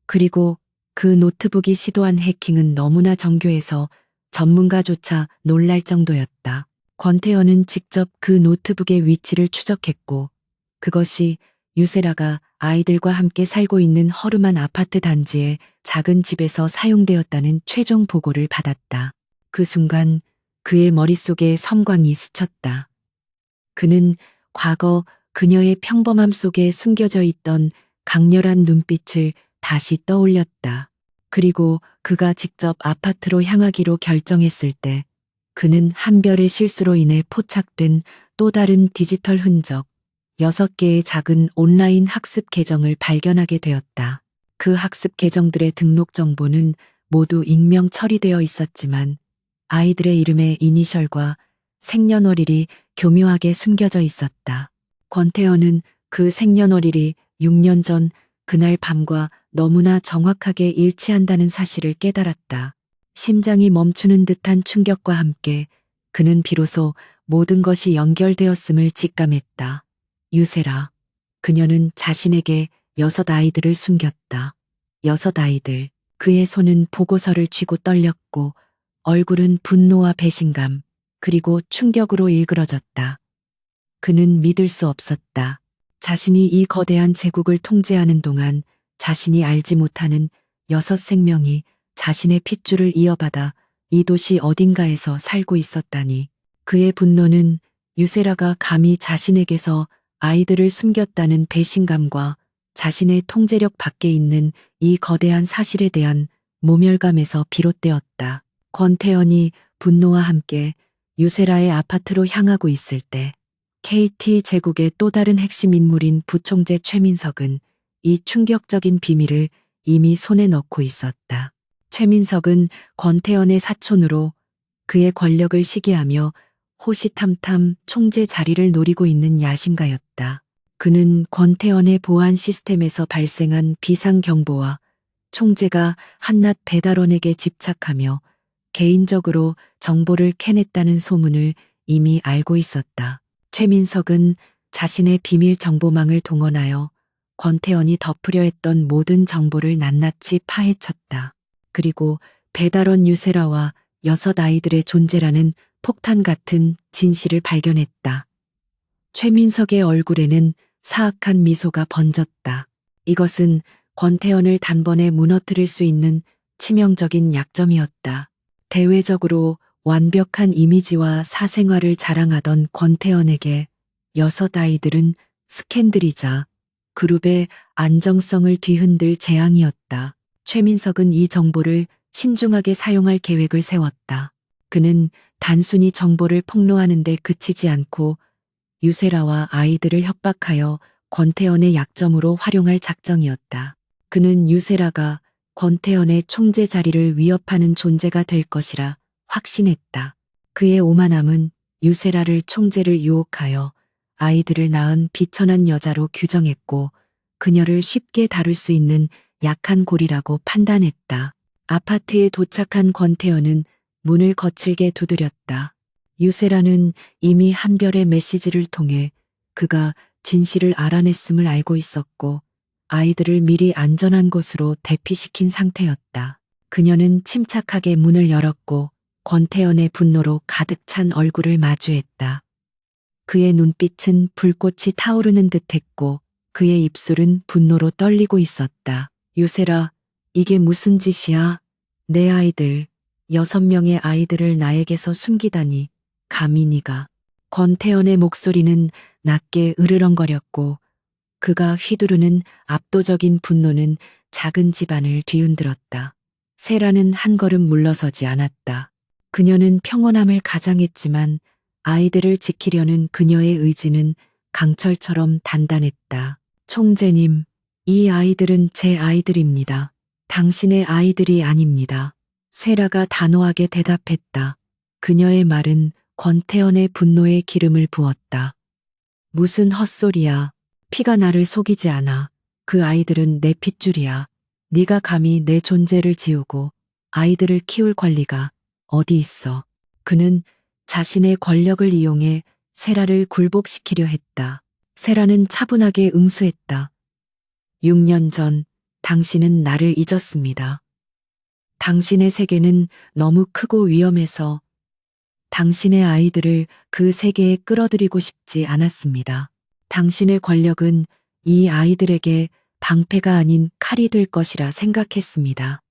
그리고 그 노트북이 시도한 해킹은 너무나 정교해서 전문가조차 놀랄 정도였다. 권태현은 직접 그 노트북의 위치를 추적했고 그것이 유세라가 아이들과 함께 살고 있는 허름한 아파트 단지의 작은 집에서 사용되었다는 최종 보고를 받았다. 그 순간 그의 머릿속에 섬광이 스쳤다. 그는 과거 그녀의 평범함 속에 숨겨져 있던 강렬한 눈빛을 다시 떠올렸다. 그리고 그가 직접 아파트로 향하기로 결정했을 때 그는 한별의 실수로 인해 포착된 또 다른 디지털 흔적, 6개의 작은 온라인 학습 계정을 발견하게 되었다. 그 학습 계정들의 등록 정보는 모두 익명 처리되어 있었지만 아이들의 이름의 이니셜과 생년월일이 교묘하게 숨겨져 있었다. 권태현은 그 생년월일이 6년 전 그날 밤과 너무나 정확하게 일치한다는 사실을 깨달았다. 심장이 멈추는 듯한 충격과 함께 그는 비로소 모든 것이 연결되었음을 직감했다. 유세라. 그녀는 자신에게 6 아이들을 숨겼다. 6 아이들. 그의 손은 보고서를 쥐고 떨렸고 얼굴은 분노와 배신감 그리고 충격으로 일그러졌다. 그는 믿을 수 없었다. 자신이 이 거대한 제국을 통제하는 동안 자신이 알지 못하는 6 생명이 자신의 핏줄을 이어받아 이 도시 어딘가에서 살고 있었다니. 그의 분노는 유세라가 감히 자신에게서 아이들을 숨겼다는 배신감과 자신의 통제력 밖에 있는 이 거대한 사실에 대한 모멸감에서 비롯되었다. 권태현이 분노와 함께 유세라의 아파트로 향하고 있을 때 KT 제국의 또 다른 핵심 인물인 부총재 최민석은 이 충격적인 비밀을 이미 손에 넣고 있었다. 최민석은 권태현의 사촌으로 그의 권력을 시기하며 호시탐탐 총재 자리를 노리고 있는 야심가였다. 그는 권태현의 보안 시스템에서 발생한 비상경보와 총재가 한낱 배달원에게 집착하며 개인적으로 정보를 캐냈다는 소문을 이미 알고 있었다. 최민석은 자신의 비밀 정보망을 동원하여 권태현이 덮으려 했던 모든 정보를 낱낱이 파헤쳤다. 그리고 배달원 유세라와 6 아이들의 존재라는 폭탄 같은 진실을 발견했다. 최민석의 얼굴에는 사악한 미소가 번졌다. 이것은 권태현을 단번에 무너뜨릴 수 있는 치명적인 약점이었다. 대외적으로 완벽한 이미지와 사생활을 자랑하던 권태현에게 6 아이들은 스캔들이자 그룹의 안정성을 뒤흔들 재앙이었다. 최민석은 이 정보를 신중하게 사용할 계획을 세웠다. 그는 단순히 정보를 폭로하는 데 그치지 않고 유세라와 아이들을 협박하여 권태현의 약점으로 활용할 작정이었다. 그는 유세라가 권태현의 총재 자리를 위협하는 존재가 될 것이라 확신했다. 그의 오만함은 유세라를 총재를 유혹하여 아이들을 낳은 비천한 여자로 규정했고 그녀를 쉽게 다룰 수 있는 약한 고리라고 판단했다. 아파트에 도착한 권태현은 문을 거칠게 두드렸다. 유세라는 이미 한별의 메시지를 통해 그가 진실을 알아냈음을 알고 있었고 아이들을 미리 안전한 곳으로 대피시킨 상태였다. 그녀는 침착하게 문을 열었고 권태현의 분노로 가득 찬 얼굴을 마주했다. 그의 눈빛은 불꽃이 타오르는 듯했고 그의 입술은 분노로 떨리고 있었다. 유세라, 이게 무슨 짓이야? 내 아이들, 6명의 아이들을 나에게서 숨기다니. 감히 네가. 권태현의 목소리는 낮게 으르렁거렸고 그가 휘두르는 압도적인 분노는 작은 집안을 뒤흔들었다. 세라는 한 걸음 물러서지 않았다. 그녀는 평온함을 가장했지만 아이들을 지키려는 그녀의 의지는 강철처럼 단단했다. 총재님, 이 아이들은 제 아이들입니다. 당신의 아이들이 아닙니다. 세라가 단호하게 대답했다. 그녀의 말은 권태현의 분노에 기름을 부었다. 무슨 헛소리야. 피가 나를 속이지 않아. 그 아이들은 내 핏줄이야. 네가 감히 내 존재를 지우고 아이들을 키울 권리가 어디 있어. 그는 자신의 권력을 이용해 세라를 굴복시키려 했다. 세라는 차분하게 응수했다. 6년 전 당신은 나를 잊었습니다. 당신의 세계는 너무 크고 위험해서 당신의 아이들을 그 세계에 끌어들이고 싶지 않았습니다. 당신의 권력은 이 아이들에게 방패가 아닌 칼이 될 것이라 생각했습니다.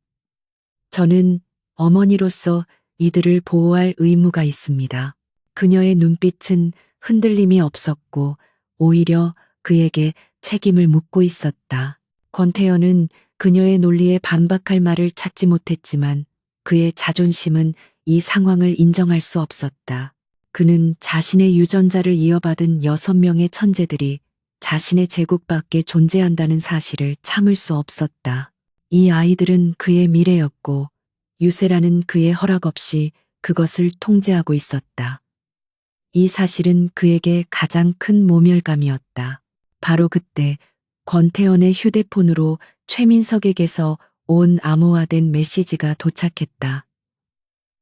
저는 어머니로서 이들을 보호할 의무가 있습니다. 그녀의 눈빛은 흔들림이 없었고 오히려 그에게 책임을 묻고 있었다. 권태현은 그녀의 논리에 반박할 말을 찾지 못했지만 그의 자존심은 이 상황을 인정할 수 없었다. 그는 자신의 유전자를 이어받은 6명의 천재들이 자신의 제국 밖에 존재한다는 사실을 참을 수 없었다. 이 아이들은 그의 미래였고 유세라는 그의 허락 없이 그것을 통제하고 있었다. 이 사실은 그에게 가장 큰 모멸감이었다. 바로 그때 권태현의 휴대폰으로 최민석에게서 온 암호화된 메시지가 도착했다.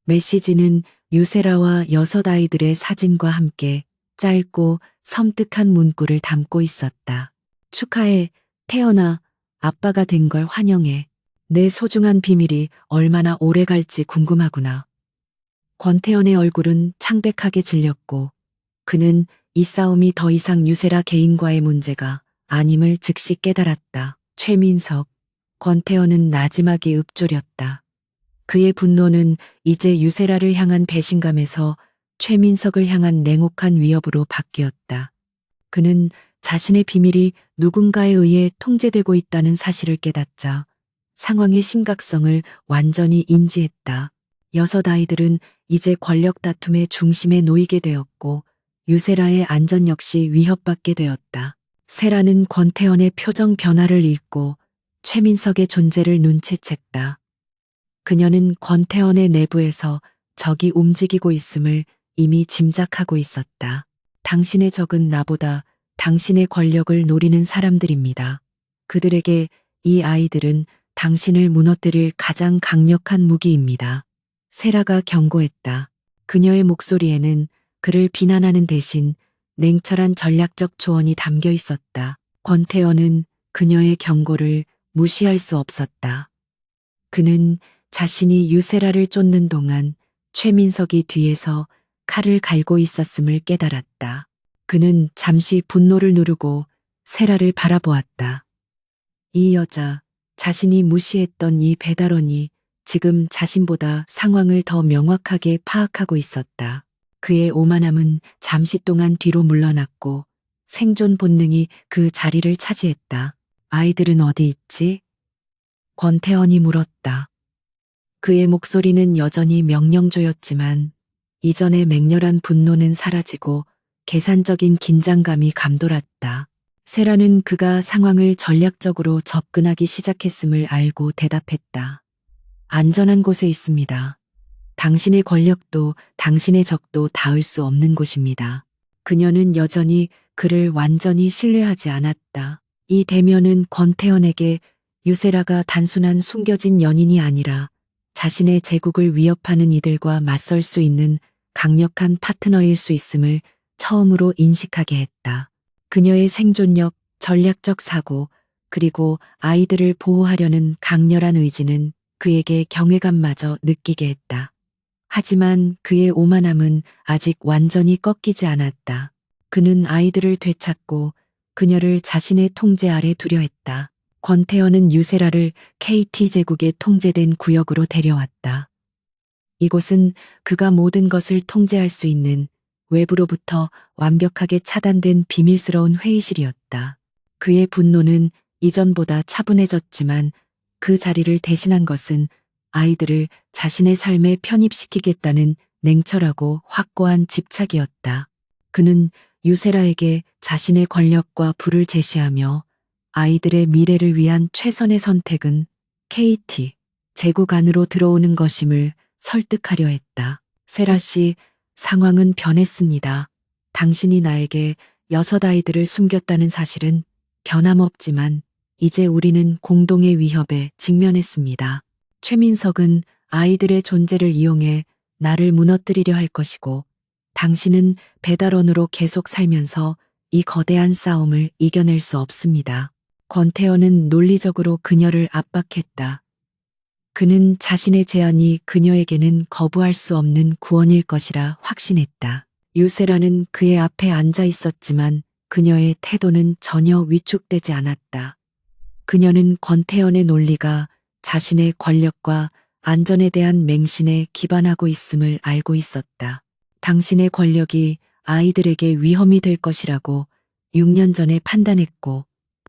메시지는 유세라와 6 아이들의 사진과 함께 짧고 섬뜩한 문구를 담고 있었다. 축하해, 태연아. 아빠가 된 걸 환영해. 내 소중한 비밀이 얼마나 오래 갈지 궁금하구나. 권태현의 얼굴은 창백하게 질렸고 그는 이 싸움이 더 이상 유세라 개인과의 문제가 아님을 즉시 깨달았다. 최민석, 권태현은 나지막이 읊조렸다. 그의 분노는 이제 유세라를 향한 배신감에서 최민석을 향한 냉혹한 위협으로 바뀌었다. 그는 자신의 비밀이 누군가에 의해 통제되고 있다는 사실을 깨닫자 상황의 심각성을 완전히 인지했다. 6 아이들은 이제 권력 다툼의 중심에 놓이게 되었고 유세라의 안전 역시 위협받게 되었다. 세라는 권태현의 표정 변화를 읽고 최민석의 존재를 눈치챘다. 그녀는 권태현의 내부에서 적이 움직이고 있음을 이미 짐작하고 있었다. 당신의 적은 나보다 당신의 권력을 노리는 사람들입니다. 그들에게 이 아이들은 당신을 무너뜨릴 가장 강력한 무기입니다. 세라가 경고했다. 그녀의 목소리에는 그를 비난하는 대신 냉철한 전략적 조언이 담겨 있었다. 권태현은 그녀의 경고를 무시할 수 없었다. 그는 자신이 유세라를 쫓는 동안 최민석이 뒤에서 칼을 갈고 있었음을 깨달았다. 그는 잠시 분노를 누르고 세라를 바라보았다. 이 여자, 자신이 무시했던 이 배달원이 지금 자신보다 상황을 더 명확하게 파악하고 있었다. 그의 오만함은 잠시 동안 뒤로 물러났고 생존 본능이 그 자리를 차지했다. 아이들은 어디 있지? 권태현이 물었다. 그의 목소리는 여전히 명령조였지만 이전의 맹렬한 분노는 사라지고 계산적인 긴장감이 감돌았다. 세라는 그가 상황을 전략적으로 접근하기 시작했음을 알고 대답했다. 안전한 곳에 있습니다. 당신의 권력도 당신의 적도 닿을 수 없는 곳입니다. 그녀는 여전히 그를 완전히 신뢰하지 않았다. 이 대면은 권태현에게 유세라가 단순한 숨겨진 연인이 아니라 자신의 제국을 위협하는 이들과 맞설 수 있는 강력한 파트너일 수 있음을 처음으로 인식하게 했다. 그녀의 생존력, 전략적 사고, 그리고 아이들을 보호하려는 강렬한 의지는 그에게 경외감마저 느끼게 했다. 하지만 그의 오만함은 아직 완전히 꺾이지 않았다. 그는 아이들을 되찾고 그녀를 자신의 통제 아래 두려 했다. 권태현은 유세라를 KT 제국의 통제된 구역으로 데려왔다. 이곳은 그가 모든 것을 통제할 수 있는 외부로부터 완벽하게 차단된 비밀스러운 회의실이었다. 그의 분노는 이전보다 차분해졌지만 그 자리를 대신한 것은 아이들을 자신의 삶에 편입시키겠다는 냉철하고 확고한 집착이었다. 그는 유세라에게 자신의 권력과 부를 제시하며 아이들의 미래를 위한 최선의 선택은 KT, 제국 안으로 들어오는 것임을 설득하려 했다. 세라 씨, 상황은 변했습니다. 당신이 나에게 6아이들을 숨겼다는 사실은 변함없지만 이제 우리는 공동의 위협에 직면했습니다. 최민석은 아이들의 존재를 이용해 나를 무너뜨리려 할 것이고 당신은 배달원으로 계속 살면서 이 거대한 싸움을 이겨낼 수 없습니다. 권태현은 논리적으로 그녀를 압박했다. 그는 자신의 제안이 그녀에게는 거부할 수 없는 구원일 것이라 확신했다. 유세라는 그의 앞에 앉아 있었지만 그녀의 태도는 전혀 위축되지 않았다. 그녀는 권태현의 논리가 자신의 권력과 안전에 대한 맹신에 기반하고 있음을 알고 있었다. 당신의 권력이 아이들에게 위험이 될 것이라고 6년 전에 판단했고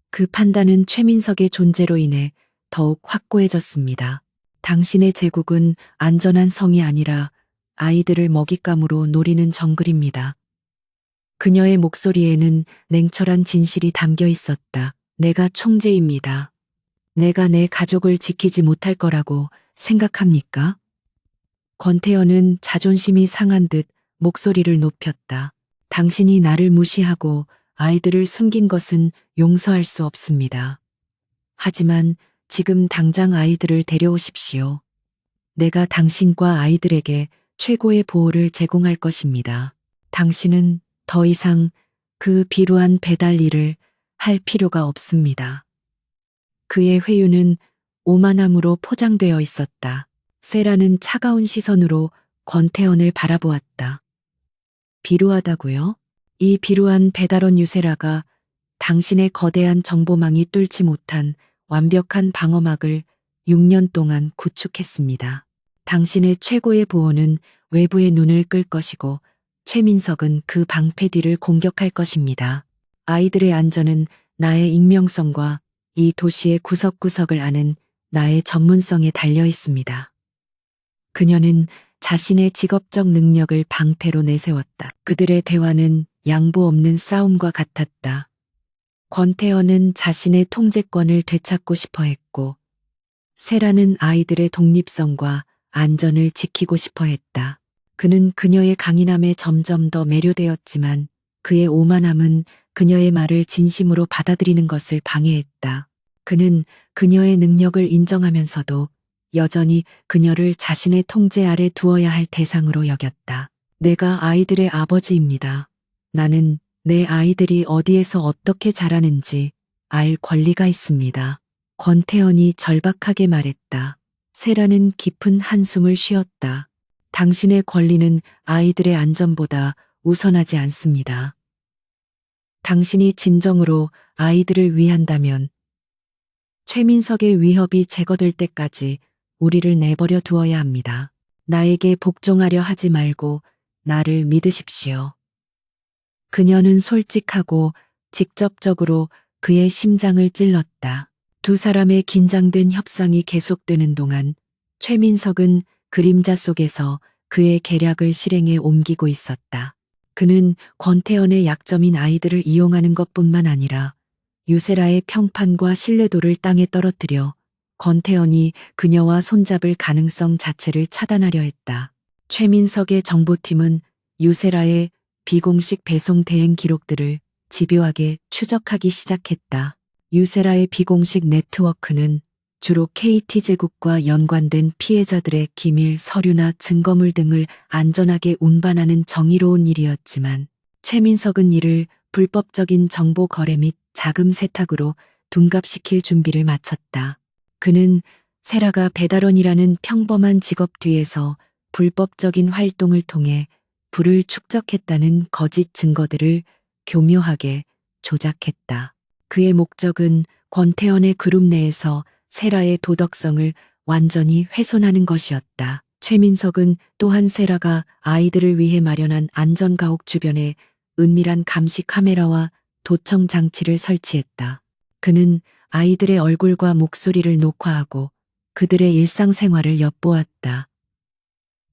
그 판단은 최민석의 존재로 인해 더욱 확고해졌습니다. 당신의 제국은 안전한 성이 아니라 아이들을 먹잇감으로 노리는 정글입니다. 그녀의 목소리에는 냉철한 진실이 담겨 있었다. 내가 총재입니다. 내가 내 가족을 지키지 못할 거라고 생각합니까? 권태현은 자존심이 상한 듯 목소리를 높였다. 당신이 나를 무시하고 아이들을 숨긴 것은 용서할 수 없습니다. 하지만 지금 당장 아이들을 데려오십시오. 내가 당신과 아이들에게 최고의 보호를 제공할 것입니다. 당신은 더 이상 그 비루한 배달 일을 할 필요가 없습니다. 그의 회유는 오만함으로 포장되어 있었다. 세라는 차가운 시선으로 권태현을 바라보았다. 비루하다고요? 이 비루한 배달원 유세라가 당신의 거대한 정보망이 뚫지 못한 완벽한 방어막을 6년 동안 구축했습니다. 당신의 최고의 보호는 외부의 눈을 끌 것이고 최민석은 그 방패 뒤를 공격할 것입니다. 아이들의 안전은 나의 익명성과 이 도시의 구석구석을 아는 나의 전문성에 달려 있습니다. 그녀는 자신의 직업적 능력을 방패로 내세웠다. 그들의 대화는 양보 없는 싸움과 같았다. 권태현은 자신의 통제권을 되찾고 싶어 했고, 세라는 아이들의 독립성과 안전을 지키고 싶어 했다. 그는 그녀의 강인함에 점점 더 매료되었지만 그의 오만함은 그녀의 말을 진심으로 받아들이는 것을 방해했다. 그는 그녀의 능력을 인정하면서도 여전히 그녀를 자신의 통제 아래 두어야 할 대상으로 여겼다. 내가 아이들의 아버지입니다. 나는 내 아이들이 어디에서 어떻게 자라는지 알 권리가 있습니다. 권태현이 절박하게 말했다. 세라는 깊은 한숨을 쉬었다. 당신의 권리는 아이들의 안전보다 우선하지 않습니다. 당신이 진정으로 아이들을 위한다면 최민석의 위협이 제거될 때까지 우리를 내버려 두어야 합니다. 나에게 복종하려 하지 말고 나를 믿으십시오. 그녀는 솔직하고 직접적으로 그의 심장을 찔렀다. 두 사람의 긴장된 협상이 계속되는 동안 최민석은 그림자 속에서 그의 계략을 실행에 옮기고 있었다. 그는 권태현의 약점인 아이들을 이용하는 것뿐만 아니라 유세라의 평판과 신뢰도를 땅에 떨어뜨려 권태현이 그녀와 손잡을 가능성 자체를 차단하려 했다. 최민석의 정보팀은 유세라의 비공식 배송 대행 기록들을 집요하게 추적하기 시작했다. 유세라의 비공식 네트워크는 주로 KT제국과 연관된 피해자들의 기밀 서류나 증거물 등을 안전하게 운반하는 정의로운 일이었지만 최민석은 이를 불법적인 정보 거래 및 자금 세탁으로 둔갑시킬 준비를 마쳤다. 그는 세라가 배달원이라는 평범한 직업 뒤에서 불법적인 활동을 통해 부를 축적했다는 거짓 증거들을 교묘하게 조작했다. 그의 목적은 권태현의 그룹 내에서 세라의 도덕성을 완전히 훼손하는 것이었다. 최민석은 또한 세라가 아이들을 위해 마련한 안전가옥 주변에 은밀한 감시 카메라와 도청 장치를 설치했다. 그는 아이들의 얼굴과 목소리를 녹화하고 그들의 일상생활을 엿보았다.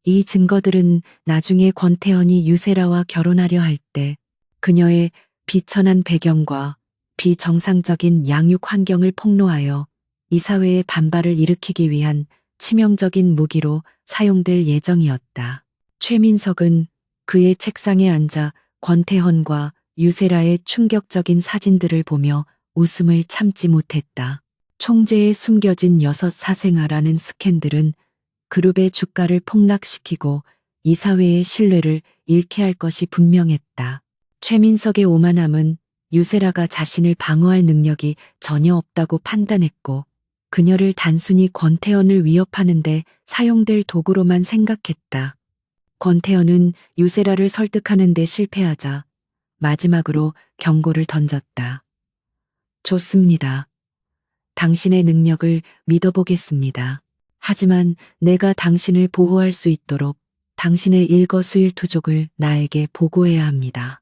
이 증거들은 나중에 권태현이 유세라와 결혼하려 할 때 그녀의 비천한 배경과 비정상적인 양육 환경을 폭로하여 이 사회의 반발을 일으키기 위한 치명적인 무기로 사용될 예정이었다. 최민석은 그의 책상에 앉아 권태현과 유세라의 충격적인 사진들을 보며 웃음을 참지 못했다. 총재에 숨겨진 6 사생아라는 스캔들은 그룹의 주가를 폭락시키고 이 사회의 신뢰를 잃게 할 것이 분명했다. 최민석의 오만함은 유세라가 자신을 방어할 능력이 전혀 없다고 판단했고 그녀를 단순히 권태현을 위협하는 데 사용될 도구로만 생각했다. 권태현은 유세라를 설득하는 데 실패하자 마지막으로 경고를 던졌다. 좋습니다. 당신의 능력을 믿어보겠습니다. 하지만 내가 당신을 보호할 수 있도록 당신의 일거수일투족을 나에게 보고해야 합니다.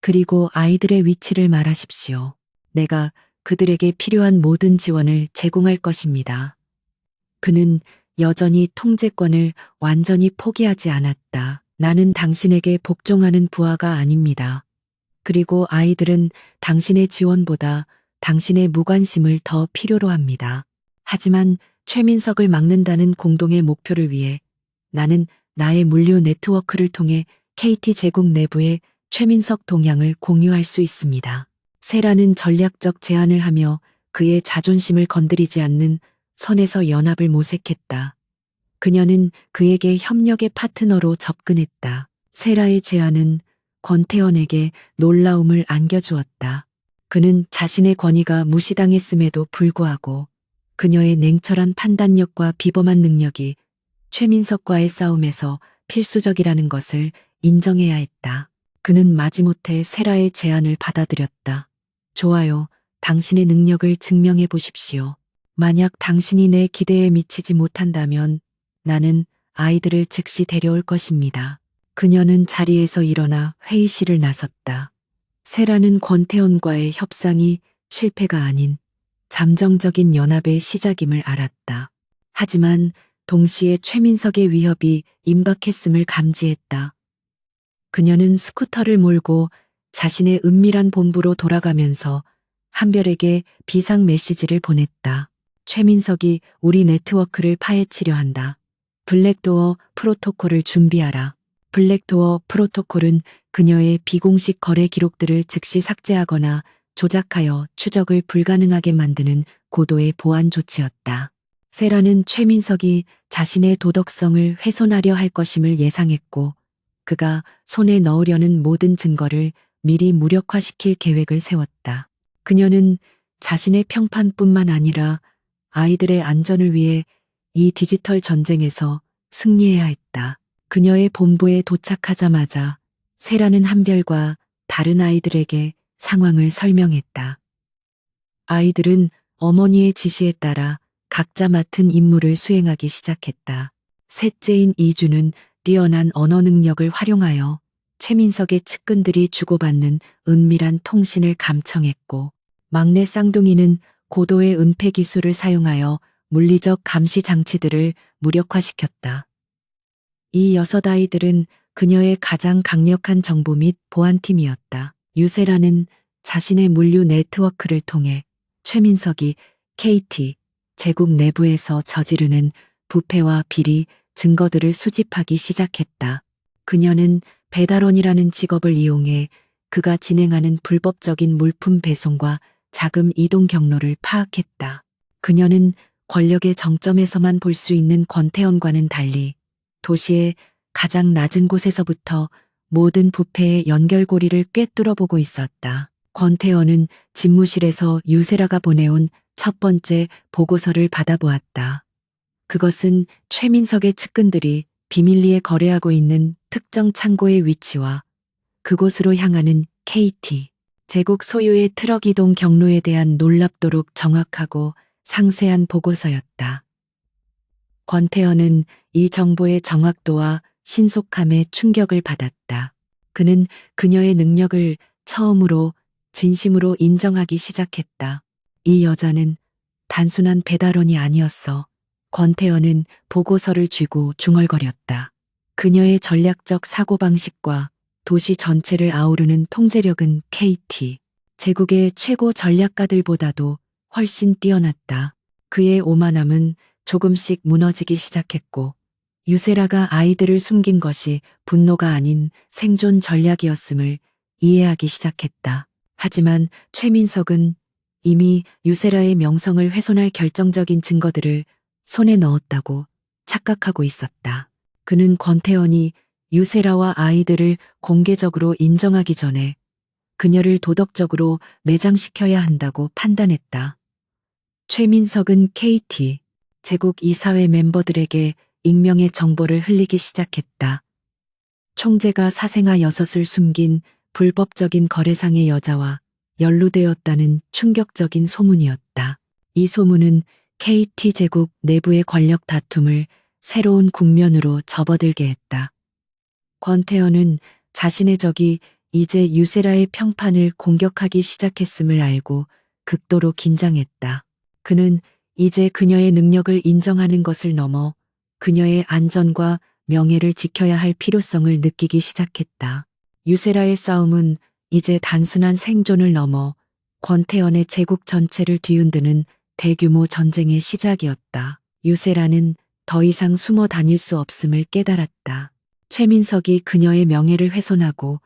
그리고 아이들의 위치를 말하십시오. 내가 그들에게 필요한 모든 지원을 제공할 것입니다. 그는 여전히 통제권을 완전히 포기하지 않았다. 나는 당신에게 복종하는 부하가 아닙니다. 그리고 아이들은 당신의 지원보다 당신의 무관심을 더 필요로 합니다. 하지만 최민석을 막는다는 공동의 목표를 위해 나는 나의 물류 네트워크를 통해 KT제국 내부의 최민석 동향을 공유할 수 있습니다. 세라는 전략적 제안을 하며 그의 자존심을 건드리지 않는 선에서 연합을 모색했다. 그녀는 그에게 협력의 파트너로 접근했다. 세라의 제안은 권태현에게 놀라움을 안겨주었다. 그는 자신의 권위가 무시당했음에도 불구하고 그녀의 냉철한 판단력과 비범한 능력이 최민석과의 싸움에서 필수적이라는 것을 인정해야 했다. 그는 마지못해 세라의 제안을 받아들였다. 좋아요. 당신의 능력을 증명해 보십시오. 만약 당신이 내 기대에 미치지 못한다면 나는 아이들을 즉시 데려올 것입니다. 그녀는 자리에서 일어나 회의실을 나섰다. 세라는 권태현과의 협상이 실패가 아닌 잠정적인 연합의 시작임을 알았다. 하지만 동시에 최민석의 위협이 임박했음을 감지했다. 그녀는 스쿠터를 몰고 자신의 은밀한 본부로 돌아가면서 한별에게 비상 메시지를 보냈다. 최민석이 우리 네트워크를 파헤치려 한다. 블랙도어 프로토콜을 준비하라. 블랙도어 프로토콜은 그녀의 비공식 거래 기록들을 즉시 삭제하거나 조작하여 추적을 불가능하게 만드는 고도의 보안 조치였다. 세라는 최민석이 자신의 도덕성을 훼손하려 할 것임을 예상했고, 그가 손에 넣으려는 모든 증거를 미리 무력화시킬 계획을 세웠다. 그녀는 자신의 평판뿐만 아니라 아이들의 안전을 위해 이 디지털 전쟁에서 승리해야 했다. 그녀의 본부에 도착하자마자 세라는 한별과 다른 아이들에게 상황을 설명했다. 아이들은 어머니의 지시에 따라 각자 맡은 임무를 수행하기 시작했다. 셋째인 이주는 뛰어난 언어 능력을 활용하여 최민석의 측근들이 주고받는 은밀한 통신을 감청했고, 막내 쌍둥이는 고도의 은폐 기술을 사용하여 물리적 감시 장치들을 무력화시켰다. 이 6아이들은 그녀의 가장 강력한 정보 및 보안팀이었다. 유세라는 자신의 물류 네트워크를 통해 최민석이 KT 제국 내부에서 저지르는 부패와 비리 증거들을 수집하기 시작했다. 그녀는 배달원이라는 직업을 이용해 그가 진행하는 불법적인 물품 배송과 자금 이동 경로를 파악했다. 그녀는 권력의 정점에서만 볼 수 있는 권태원과는 달리 도시의 가장 낮은 곳에서부터 모든 부패의 연결고리를 꿰뚫어 보고 있었다. 권태원은 집무실에서 유세라가 보내온 첫 번째 보고서를 받아보았다. 그것은 최민석의 측근들이 비밀리에 거래하고 있는 특정 창고의 위치와 그곳으로 향하는 KT 제국 소유의 트럭 이동 경로에 대한 놀랍도록 정확하고 상세한 보고서였다. 권태현은 이 정보의 정확도와 신속함에 충격을 받았다. 그는 그녀의 능력을 처음으로 진심으로 인정하기 시작했다. 이 여자는 단순한 배달원이 아니었어. 권태현은 보고서를 쥐고 중얼거렸다. 그녀의 전략적 사고방식과 도시 전체를 아우르는 통제력은 KT 제국의 최고 전략가들보다도 훨씬 뛰어났다. 그의 오만함은 조금씩 무너지기 시작했고, 유세라가 아이들을 숨긴 것이 분노가 아닌 생존 전략이었음을 이해하기 시작했다. 하지만 최민석은 이미 유세라의 명성을 훼손할 결정적인 증거들을 손에 넣었다고 착각하고 있었다. 그는 권태원이 유세라와 아이들을 공개적으로 인정하기 전에 그녀를 도덕적으로 매장시켜야 한다고 판단했다. 최민석은 KT 제국 이사회 멤버들에게 익명의 정보를 흘리기 시작했다. 총재가 사생아 6을 숨긴 불법적인 거래상의 여자와 연루되었다는 충격적인 소문이었다. 이 소문은 KT 제국 내부의 권력 다툼을 새로운 국면으로 접어들게 했다. 권태현은 자신의 적이 이제 유세라의 평판을 공격하기 시작했음을 알고 극도로 긴장했다. 그는 이제 그녀의 능력을 인정하는 것을 넘어 그녀의 안전과 명예를 지켜야 할 필요성을 느끼기 시작했다. 유세라의 싸움은 이제 단순한 생존을 넘어 권태현의 제국 전체를 뒤흔드는 대규모 전쟁의 시작이었다. 유세라는 더 이상 숨어 다닐 수 없음을 깨달았다. 최민석이 그녀의 명예를 훼손하고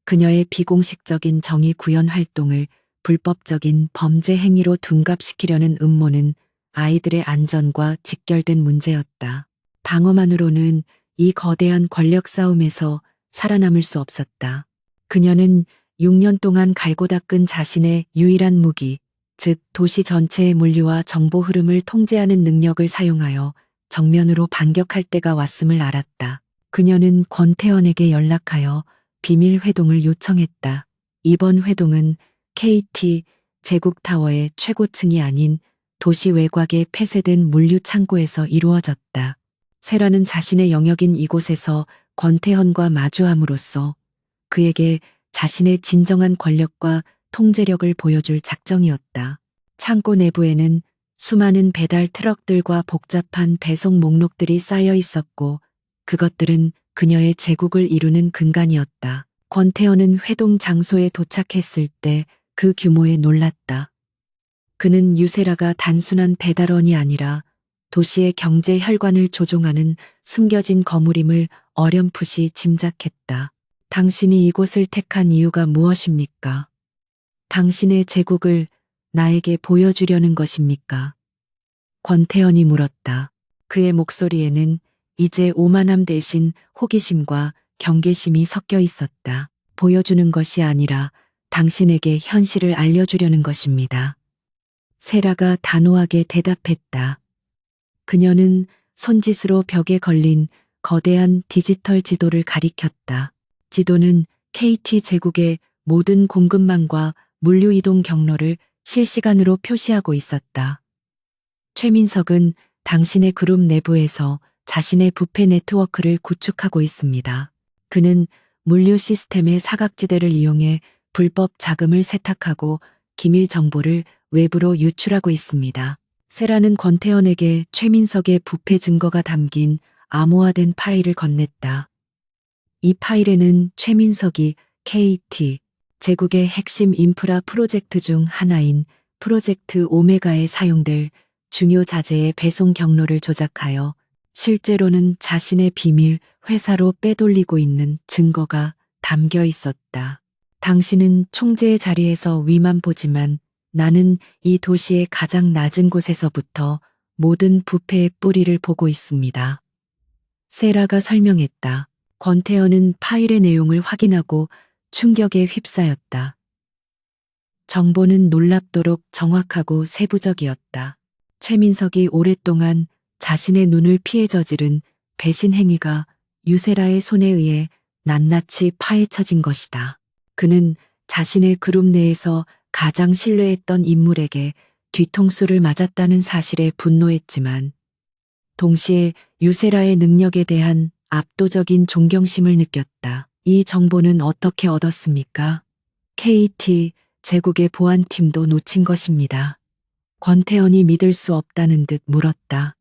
그녀의 비공식적인 정의 구현 활동을 불법적인 범죄 행위로 둔갑시키려는 음모는 아이들의 안전과 직결된 문제였다. 방어만으로는 이 거대한 권력 싸움에서 살아남을 수 없었다. 그녀는 6년 동안 갈고 닦은 자신의 유일한 무기, 즉 도시 전체의 물류와 정보 흐름을 통제하는 능력을 사용하여 정면으로 반격할 때가 왔음을 알았다. 그녀는 권태현에게 연락하여 비밀 회동을 요청했다. 이번 회동은 KT 제국타워의 최고층이 아닌 도시 외곽의 폐쇄된 물류 창고에서 이루어졌다. 세라는 자신의 영역인 이곳에서 권태현과 마주함으로써 그에게 자신의 진정한 권력과 통제력을 보여줄 작정이었다. 창고 내부에는 수많은 배달 트럭들과 복잡한 배송 목록들이 쌓여 있었고 그것들은 그녀의 제국을 이루는 근간이었다. 권태현은 회동 장소에 도착했을 때 그 규모에 놀랐다. 그는 유세라가 단순한 배달원이 아니라 도시의 경제 혈관을 조종하는 숨겨진 거물임을 어렴풋이 짐작했다. 당신이 이곳을 택한 이유가 무엇입니까? 당신의 제국을 나에게 보여주려는 것입니까? 권태현이 물었다. 그의 목소리에는 이제 오만함 대신 호기심과 경계심이 섞여 있었다. 보여주는 것이 아니라 당신에게 현실을 알려주려는 것입니다. 세라가 단호하게 대답했다. 그녀는 손짓으로 벽에 걸린 거대한 디지털 지도를 가리켰다. 지도는 KT 제국의 모든 공급망과 물류 이동 경로를 실시간으로 표시하고 있었다. 최민석은 당신의 그룹 내부에서 자신의 부패 네트워크를 구축하고 있습니다. 그는 물류 시스템의 사각지대를 이용해 불법 자금을 세탁하고 기밀 정보를 외부로 유출하고 있습니다. 세라는 권태현에게 최민석의 부패 증거가 담긴 암호화된 파일을 건넸다. 이 파일에는 최민석이 KT, 제국의 핵심 인프라 프로젝트 중 하나인 프로젝트 오메가에 사용될 중요 자재의 배송 경로를 조작하여 실제로는 자신의 비밀 회사로 빼돌리고 있는 증거가 담겨 있었다. 당신은 총재의 자리에서 위만 보지만 나는 이 도시의 가장 낮은 곳에서부터 모든 부패의 뿌리를 보고 있습니다. 세라가 설명했다. 권태현은 파일의 내용을 확인하고 충격에 휩싸였다. 정보는 놀랍도록 정확하고 세부적이었다. 최민석이 오랫동안 자신의 눈을 피해 저지른 배신 행위가 유세라의 손에 의해 낱낱이 파헤쳐진 것이다. 그는 자신의 그룹 내에서 가장 신뢰했던 인물에게 뒤통수를 맞았다는 사실에 분노했지만 동시에 유세라의 능력에 대한 압도적인 존경심을 느꼈다. 이 정보는 어떻게 얻었습니까? KT 제국의 보안팀도 놓친 것입니다. 권태현이 믿을 수 없다는 듯 물었다.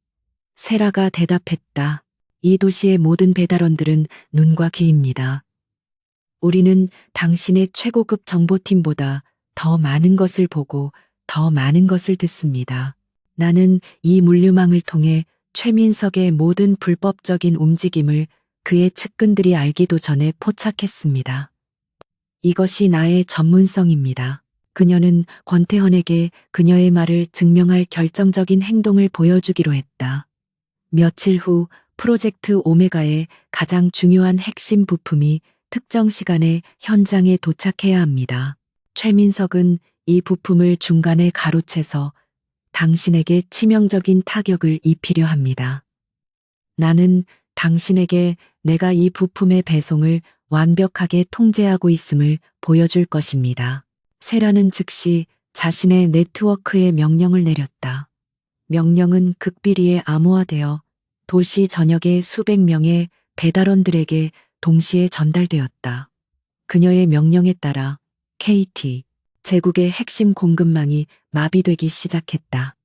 세라가 대답했다. 이 도시의 모든 배달원들은 눈과 귀입니다. 우리는 당신의 최고급 정보팀보다 더 많은 것을 보고 더 많은 것을 듣습니다. 나는 이 물류망을 통해 최민석의 모든 불법적인 움직임을 그의 측근들이 알기도 전에 포착했습니다. 이것이 나의 전문성입니다. 그녀는 권태현에게 그녀의 말을 증명할 결정적인 행동을 보여주기로 했다. 며칠 후 프로젝트 오메가의 가장 중요한 핵심 부품이 특정 시간에 현장에 도착해야 합니다. 최민석은 이 부품을 중간에 가로채서 당신에게 치명적인 타격을 입히려 합니다. 나는 당신에게 내가 이 부품의 배송을 완벽하게 통제하고 있음을 보여줄 것입니다. 세라는 즉시 자신의 네트워크에 명령을 내렸다. 명령은 극비리에 암호화되어 도시 전역의 수백 명의 배달원들에게 동시에 전달되었다. 그녀의 명령에 따라 KT, 제국의 핵심 공급망이 마비되기 시작했다.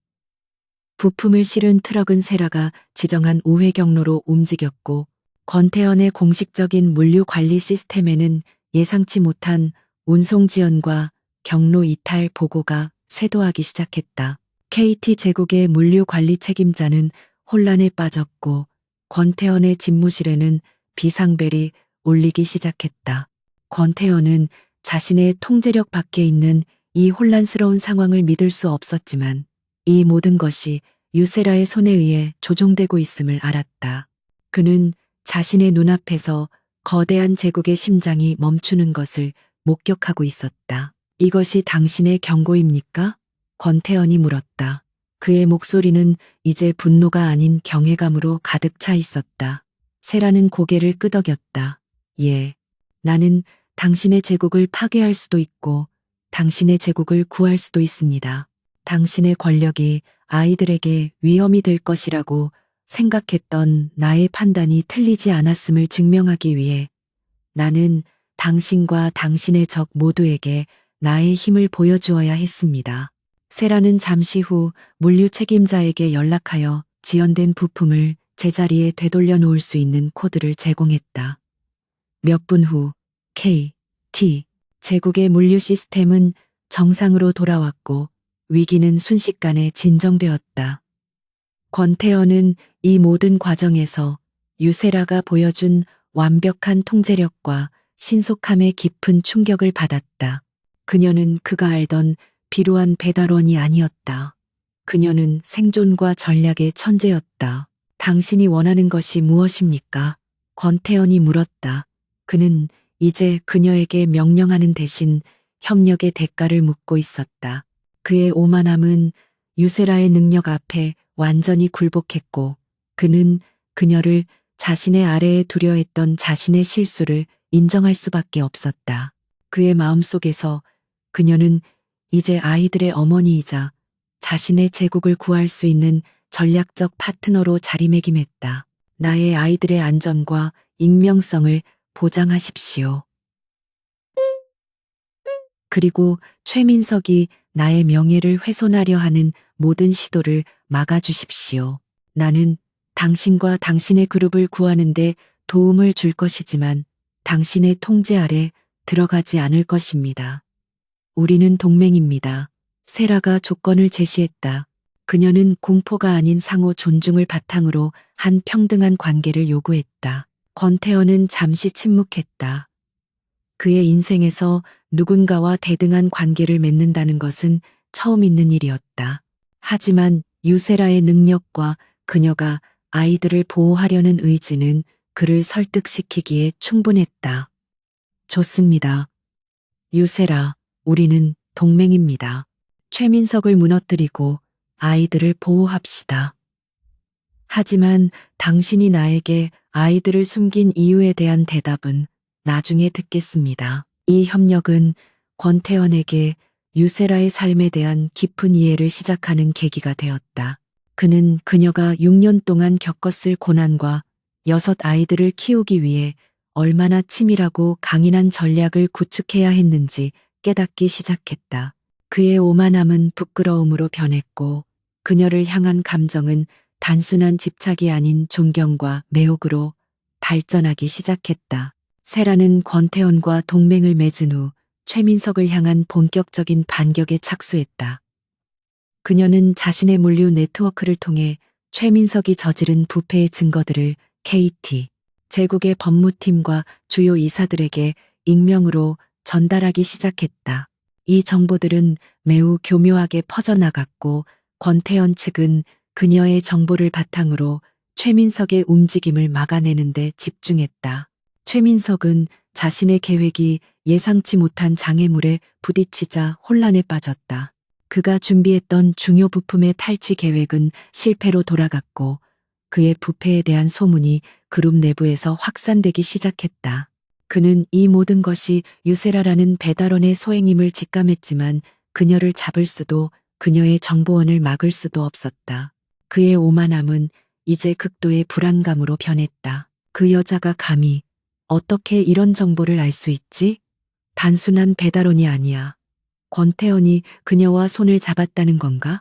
부품을 실은 트럭은 세라가 지정한 우회 경로로 움직였고 권태현의 공식적인 물류 관리 시스템에는 예상치 못한 운송 지연과 경로 이탈 보고가 쇄도하기 시작했다. KT 제국의 물류 관리 책임자는 혼란에 빠졌고 권태현의 집무실에는 비상벨이 울리기 시작했다. 권태현은 자신의 통제력 밖에 있는 이 혼란스러운 상황을 믿을 수 없었지만 이 모든 것이 유세라의 손에 의해 조종되고 있음을 알았다. 그는 자신의 눈앞에서 거대한 제국의 심장이 멈추는 것을 목격하고 있었다. 이것이 당신의 경고입니까? 권태현이 물었다. 그의 목소리는 이제 분노가 아닌 경외감으로 가득 차 있었다. 세라는 고개를 끄덕였다. 예. 나는 당신의 제국을 파괴할 수도 있고 당신의 제국을 구할 수도 있습니다. 당신의 권력이 아이들에게 위험이 될 것이라고 생각했던 나의 판단이 틀리지 않았음을 증명하기 위해 나는 당신과 당신의 적 모두에게 나의 힘을 보여주어야 했습니다. 세라는 잠시 후 물류 책임자에게 연락하여 지연된 부품을 제자리에 되돌려 놓을 수 있는 코드를 제공했다. 몇 분 후 KT 제국의 물류 시스템은 정상으로 돌아왔고 위기는 순식간에 진정되었다. 권태현은 이 모든 과정에서 유세라가 보여준 완벽한 통제력과 신속함에 깊은 충격을 받았다. 그녀는 그가 알던 비루한 배달원이 아니었다. 그녀는 생존과 전략의 천재였다. 당신이 원하는 것이 무엇입니까? 권태현이 물었다. 그는 이제 그녀에게 명령하는 대신 협력의 대가를 묻고 있었다. 그의 오만함은 유세라의 능력 앞에 완전히 굴복했고 그는 그녀를 자신의 아래에 두려 했던 자신의 실수를 인정할 수밖에 없었다. 그의 마음속에서 그녀는 이제 아이들의 어머니이자 자신의 제국을 구할 수 있는 전략적 파트너로 자리매김했다. 나의 아이들의 안전과 익명성을 보장하십시오. 그리고 최민석이 나의 명예를 훼손하려 하는 모든 시도를 막아주십시오. 나는 당신과 당신의 그룹을 구하는데 도움을 줄 것이지만 당신의 통제 아래 들어가지 않을 것입니다. 우리는 동맹입니다. 세라가 조건을 제시했다. 그녀는 공포가 아닌 상호 존중을 바탕으로 한 평등한 관계를 요구했다. 권태현은 잠시 침묵했다. 그의 인생에서 누군가와 대등한 관계를 맺는다는 것은 처음 있는 일이었다. 하지만 유세라의 능력과 그녀가 아이들을 보호하려는 의지는 그를 설득시키기에 충분했다. 좋습니다. 유세라, 우리는 동맹입니다. 최민석을 무너뜨리고 아이들을 보호합시다. 하지만 당신이 나에게 아이들을 숨긴 이유에 대한 대답은 나중에 듣겠습니다. 이 협력은 권태현에게 유세라의 삶에 대한 깊은 이해를 시작하는 계기가 되었다. 그는 그녀가 6년 동안 겪었을 고난과 6 아이들을 키우기 위해 얼마나 치밀하고 강인한 전략을 구축해야 했는지 깨닫기 시작했다. 그의 오만함은 부끄러움으로 변했고 그녀를 향한 감정은 단순한 집착이 아닌 존경과 매혹으로 발전하기 시작했다. 세라는 권태현과 동맹을 맺은 후 최민석을 향한 본격적인 반격에 착수했다. 그녀는 자신의 물류 네트워크를 통해 최민석이 저지른 부패의 증거들을 KT, 제국의 법무팀과 주요 이사들에게 익명으로 전달하기 시작했다. 이 정보들은 매우 교묘하게 퍼져나갔고 권태현 측은 그녀의 정보를 바탕으로 최민석의 움직임을 막아내는 데 집중했다. 최민석은 자신의 계획이 예상치 못한 장애물에 부딪히자 혼란에 빠졌다. 그가 준비했던 중요 부품의 탈취 계획은 실패로 돌아갔고 그의 부패에 대한 소문이 그룹 내부에서 확산되기 시작했다. 그는 이 모든 것이 유세라라는 배달원의 소행임을 직감했지만 그녀를 잡을 수도 그녀의 정보원을 막을 수도 없었다. 그의 오만함은 이제 극도의 불안감으로 변했다. 그 여자가 감히 어떻게 이런 정보를 알 수 있지? 단순한 배달원이 아니야. 권태현이 그녀와 손을 잡았다는 건가?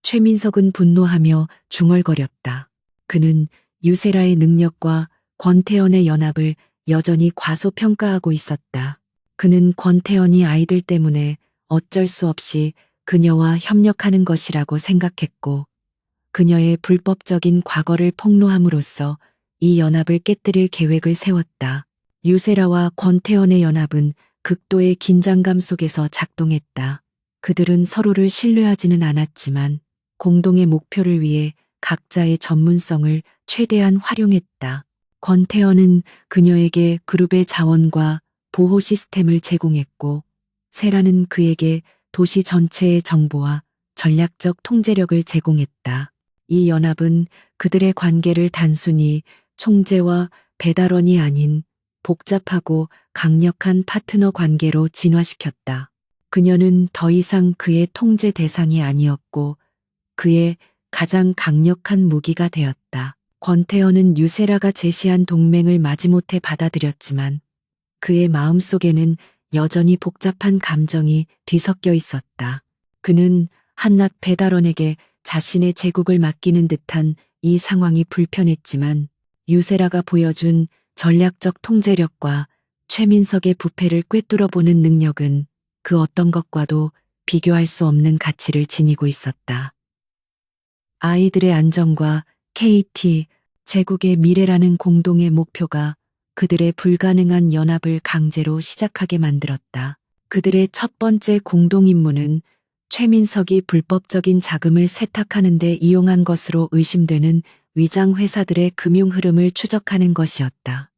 최민석은 분노하며 중얼거렸다. 그는 유세라의 능력과 권태현의 연합을 여전히 과소평가하고 있었다. 그는 권태현이 아이들 때문에 어쩔 수 없이 그녀와 협력하는 것이라고 생각했고 그녀의 불법적인 과거를 폭로함으로써 이 연합을 깨뜨릴 계획을 세웠다. 유세라와 권태현의 연합은 극도의 긴장감 속에서 작동했다. 그들은 서로를 신뢰하지는 않았지만 공동의 목표를 위해 각자의 전문성을 최대한 활용했다. 권태현은 그녀에게 그룹의 자원과 보호 시스템을 제공했고 세라는 그에게 도시 전체의 정보와 전략적 통제력을 제공했다. 이 연합은 그들의 관계를 단순히 총재와 배달원이 아닌 복잡하고 강력한 파트너 관계로 진화시켰다. 그녀는 더 이상 그의 통제 대상이 아니었고 그의 가장 강력한 무기가 되었다. 권태현은 유세라가 제시한 동맹을 마지못해 받아들였지만 그의 마음속에는 여전히 복잡한 감정이 뒤섞여 있었다. 그는 한낱 배달원에게 자신의 제국을 맡기는 듯한 이 상황이 불편했지만 유세라가 보여준 전략적 통제력과 최민석의 부패를 꿰뚫어 보는 능력은 그 어떤 것과도 비교할 수 없는 가치를 지니고 있었다. 아이들의 안정과 KT, 제국의 미래라는 공동의 목표가 그들의 불가능한 연합을 강제로 시작하게 만들었다. 그들의 첫 번째 공동 임무는 최민석이 불법적인 자금을 세탁하는 데 이용한 것으로 의심되는 위장 회사들의 금융 흐름을 추적하는 것이었다.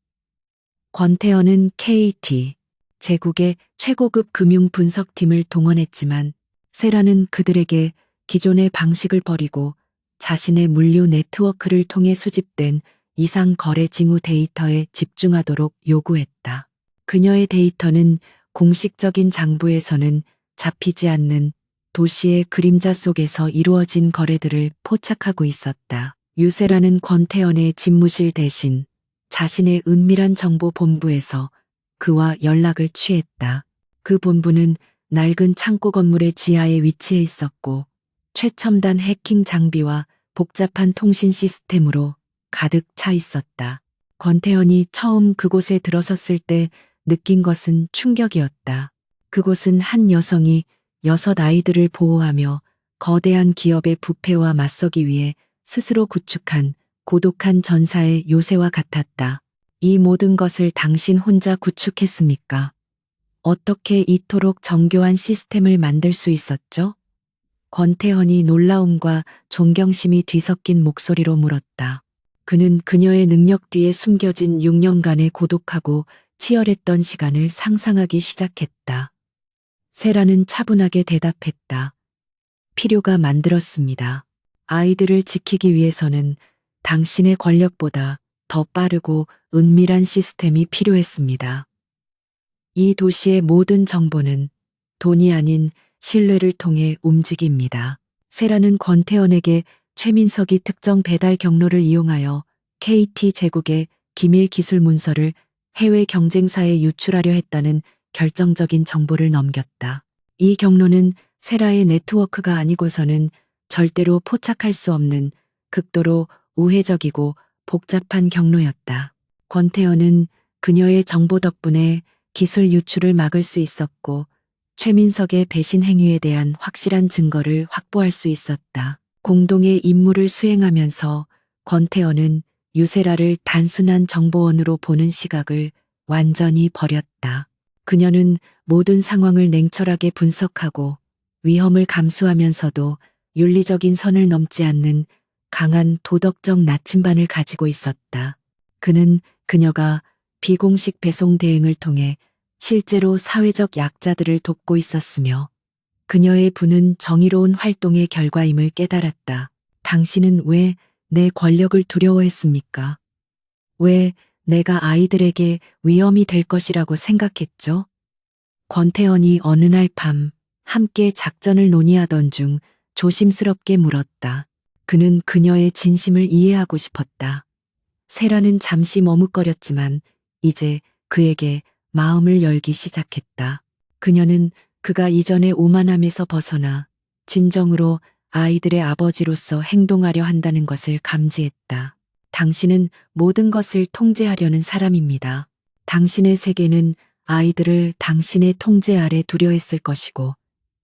권태현은 KT, 제국의 최고급 금융 분석팀을 동원했지만 세라는 그들에게 기존의 방식을 버리고 자신의 물류 네트워크를 통해 수집된 이상 거래 징후 데이터에 집중하도록 요구했다. 그녀의 데이터는 공식적인 장부에서는 잡히지 않는 도시의 그림자 속에서 이루어진 거래들을 포착하고 있었다. 유세라는 권태현의 집무실 대신 자신의 은밀한 정보 본부에서 그와 연락을 취했다. 그 본부는 낡은 창고 건물의 지하에 위치해 있었고 최첨단 해킹 장비와 복잡한 통신 시스템으로 가득 차 있었다. 권태현이 처음 그곳에 들어섰을 때 느낀 것은 충격이었다. 그곳은 한 여성이 6 아이들을 보호하며 거대한 기업의 부패와 맞서기 위해 스스로 구축한 고독한 전사의 요새와 같았다. 이 모든 것을 당신 혼자 구축했습니까? 어떻게 이토록 정교한 시스템을 만들 수 있었죠? 권태현이 놀라움과 존경심이 뒤섞인 목소리로 물었다. 그는 그녀의 능력 뒤에 숨겨진 6년간의 고독하고 치열했던 시간을 상상하기 시작했다. 세라는 차분하게 대답했다. 필요가 만들었습니다. 아이들을 지키기 위해서는 당신의 권력보다 더 빠르고 은밀한 시스템이 필요했습니다. 이 도시의 모든 정보는 돈이 아닌 신뢰를 통해 움직입니다. 세라는 권태현에게 최민석이 특정 배달 경로를 이용하여 KT 제국의 기밀 기술 문서를 해외 경쟁사에 유출하려 했다는 결정적인 정보를 넘겼다. 이 경로는 세라의 네트워크가 아니고서는 절대로 포착할 수 없는 극도로 우회적이고 복잡한 경로였다. 권태현은 그녀의 정보 덕분에 기술 유출을 막을 수 있었고 최민석의 배신 행위에 대한 확실한 증거를 확보할 수 있었다. 공동의 임무를 수행하면서 권태현은 유세라를 단순한 정보원으로 보는 시각을 완전히 버렸다. 그녀는 모든 상황을 냉철하게 분석하고 위험을 감수하면서도 윤리적인 선을 넘지 않는 강한 도덕적 나침반을 가지고 있었다. 그는 그녀가 비공식 배송 대행을 통해 실제로 사회적 약자들을 돕고 있었으며 그녀의 부는 정의로운 활동의 결과임을 깨달았다. 당신은 왜 내 권력을 두려워했습니까? 왜 내가 아이들에게 위험이 될 것이라고 생각했죠? 권태현이 어느 날 밤 함께 작전을 논의하던 중 조심스럽게 물었다. 그는 그녀의 진심을 이해하고 싶었다. 세라는 잠시 머뭇거렸지만 이제 그에게 마음을 열기 시작했다. 그녀는 그가 이전의 오만함에서 벗어나 진정으로 아이들의 아버지로서 행동하려 한다는 것을 감지했다. 당신은 모든 것을 통제하려는 사람입니다. 당신의 세계는 아이들을 당신의 통제 아래 두려 했을 것이고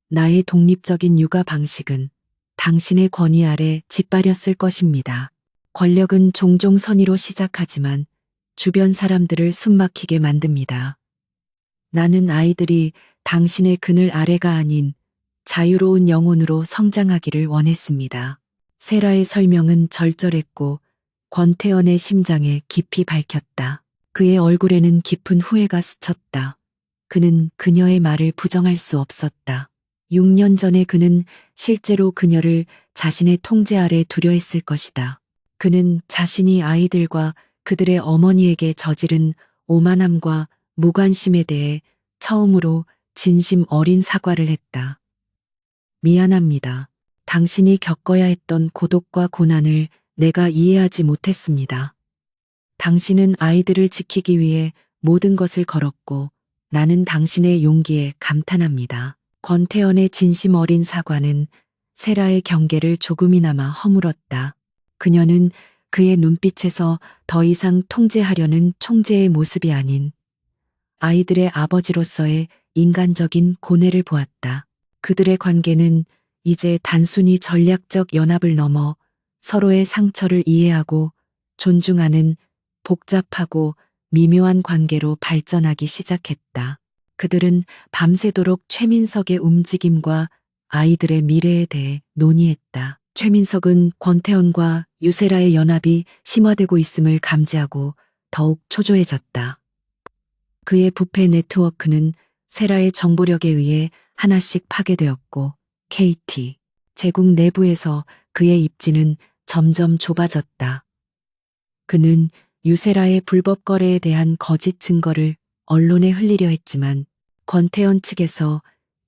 나의 독립적인 육아 방식은 당신의 권위 아래 짓밟혔을 것입니다. 권력은 종종 선의로 시작하지만 주변 사람들을 숨막히게 만듭니다. 나는 아이들이 당신의 그늘 아래가 아닌 자유로운 영혼으로 성장하기를 원했습니다. 세라의 설명은 절절했고 권태현의 심장에 깊이 밝혔다. 그의 얼굴에는 깊은 후회가 스쳤다. 그는 그녀의 말을 부정할 수 없었다. 6년 전에 그는 실제로 그녀를 자신의 통제 아래 두려 했을 것이다. 그는 자신이 아이들과 그들의 어머니에게 저지른 오만함과 무관심에 대해 처음으로 진심 어린 사과를 했다. 미안합니다. 당신이 겪어야 했던 고독과 고난을 내가 이해하지 못했습니다. 당신은 아이들을 지키기 위해 모든 것을 걸었고 나는 당신의 용기에 감탄합니다. 권태현의 진심 어린 사과는 세라의 경계를 조금이나마 허물었다. 그녀는 그의 눈빛에서 더 이상 통제하려는 총재의 모습이 아닌 아이들의 아버지로서의 인간적인 고뇌를 보았다. 그들의 관계는 이제 단순히 전략적 연합을 넘어 서로의 상처를 이해하고 존중하는 복잡하고 미묘한 관계로 발전하기 시작했다. 그들은 밤새도록 최민석의 움직임과 아이들의 미래에 대해 논의했다. 최민석은 권태현과 유세라의 연합이 심화되고 있음을 감지하고 더욱 초조해졌다. 그의 부패 네트워크는 세라의 정보력에 의해 하나씩 파괴되었고 KT 제국 내부에서 그의 입지는 점점 좁아졌다. 그는 유세라의 불법 거래에 대한 거짓 증거를 언론에 흘리려 했지만 권태현 측에서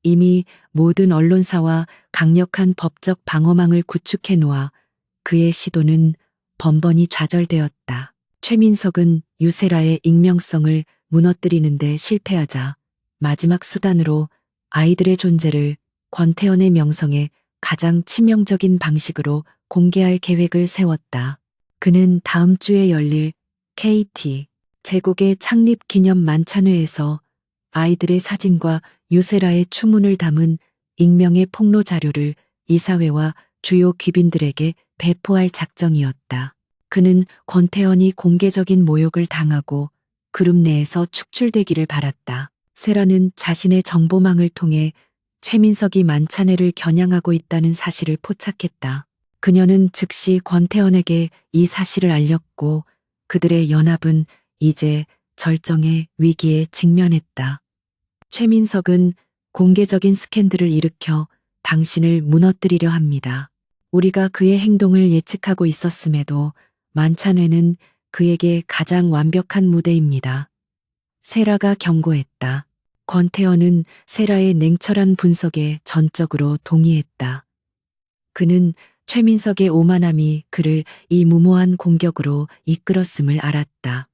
이미 모든 언론사와 강력한 법적 방어망을 구축해 놓아 그의 시도는 번번이 좌절되었다. 최민석은 유세라의 익명성을 무너뜨리는데 실패하자 마지막 수단으로 아이들의 존재를 권태현의 명성에 가장 치명적인 방식으로 공개할 계획을 세웠다. 그는 다음 주에 열릴 KT 제국의 창립 기념 만찬회에서 아이들의 사진과 유세라의 추문을 담은 익명의 폭로 자료를 이사회와 주요 귀빈들에게 배포할 작정이었다. 그는 권태현이 공개적인 모욕을 당하고 그룹 내에서 축출되기를 바랐다. 세라는 자신의 정보망을 통해 최민석이 만찬회를 겨냥하고 있다는 사실을 포착했다. 그녀는 즉시 권태현에게 이 사실을 알렸고 그들의 연합은 이제 절정의 위기에 직면했다. 최민석은 공개적인 스캔들을 일으켜 당신을 무너뜨리려 합니다. 우리가 그의 행동을 예측하고 있었음에도 만찬회는 그에게 가장 완벽한 무대입니다. 세라가 경고했다. 권태현은 세라의 냉철한 분석에 전적으로 동의했다. 그는 최민석의 오만함이 그를 이 무모한 공격으로 이끌었음을 알았다.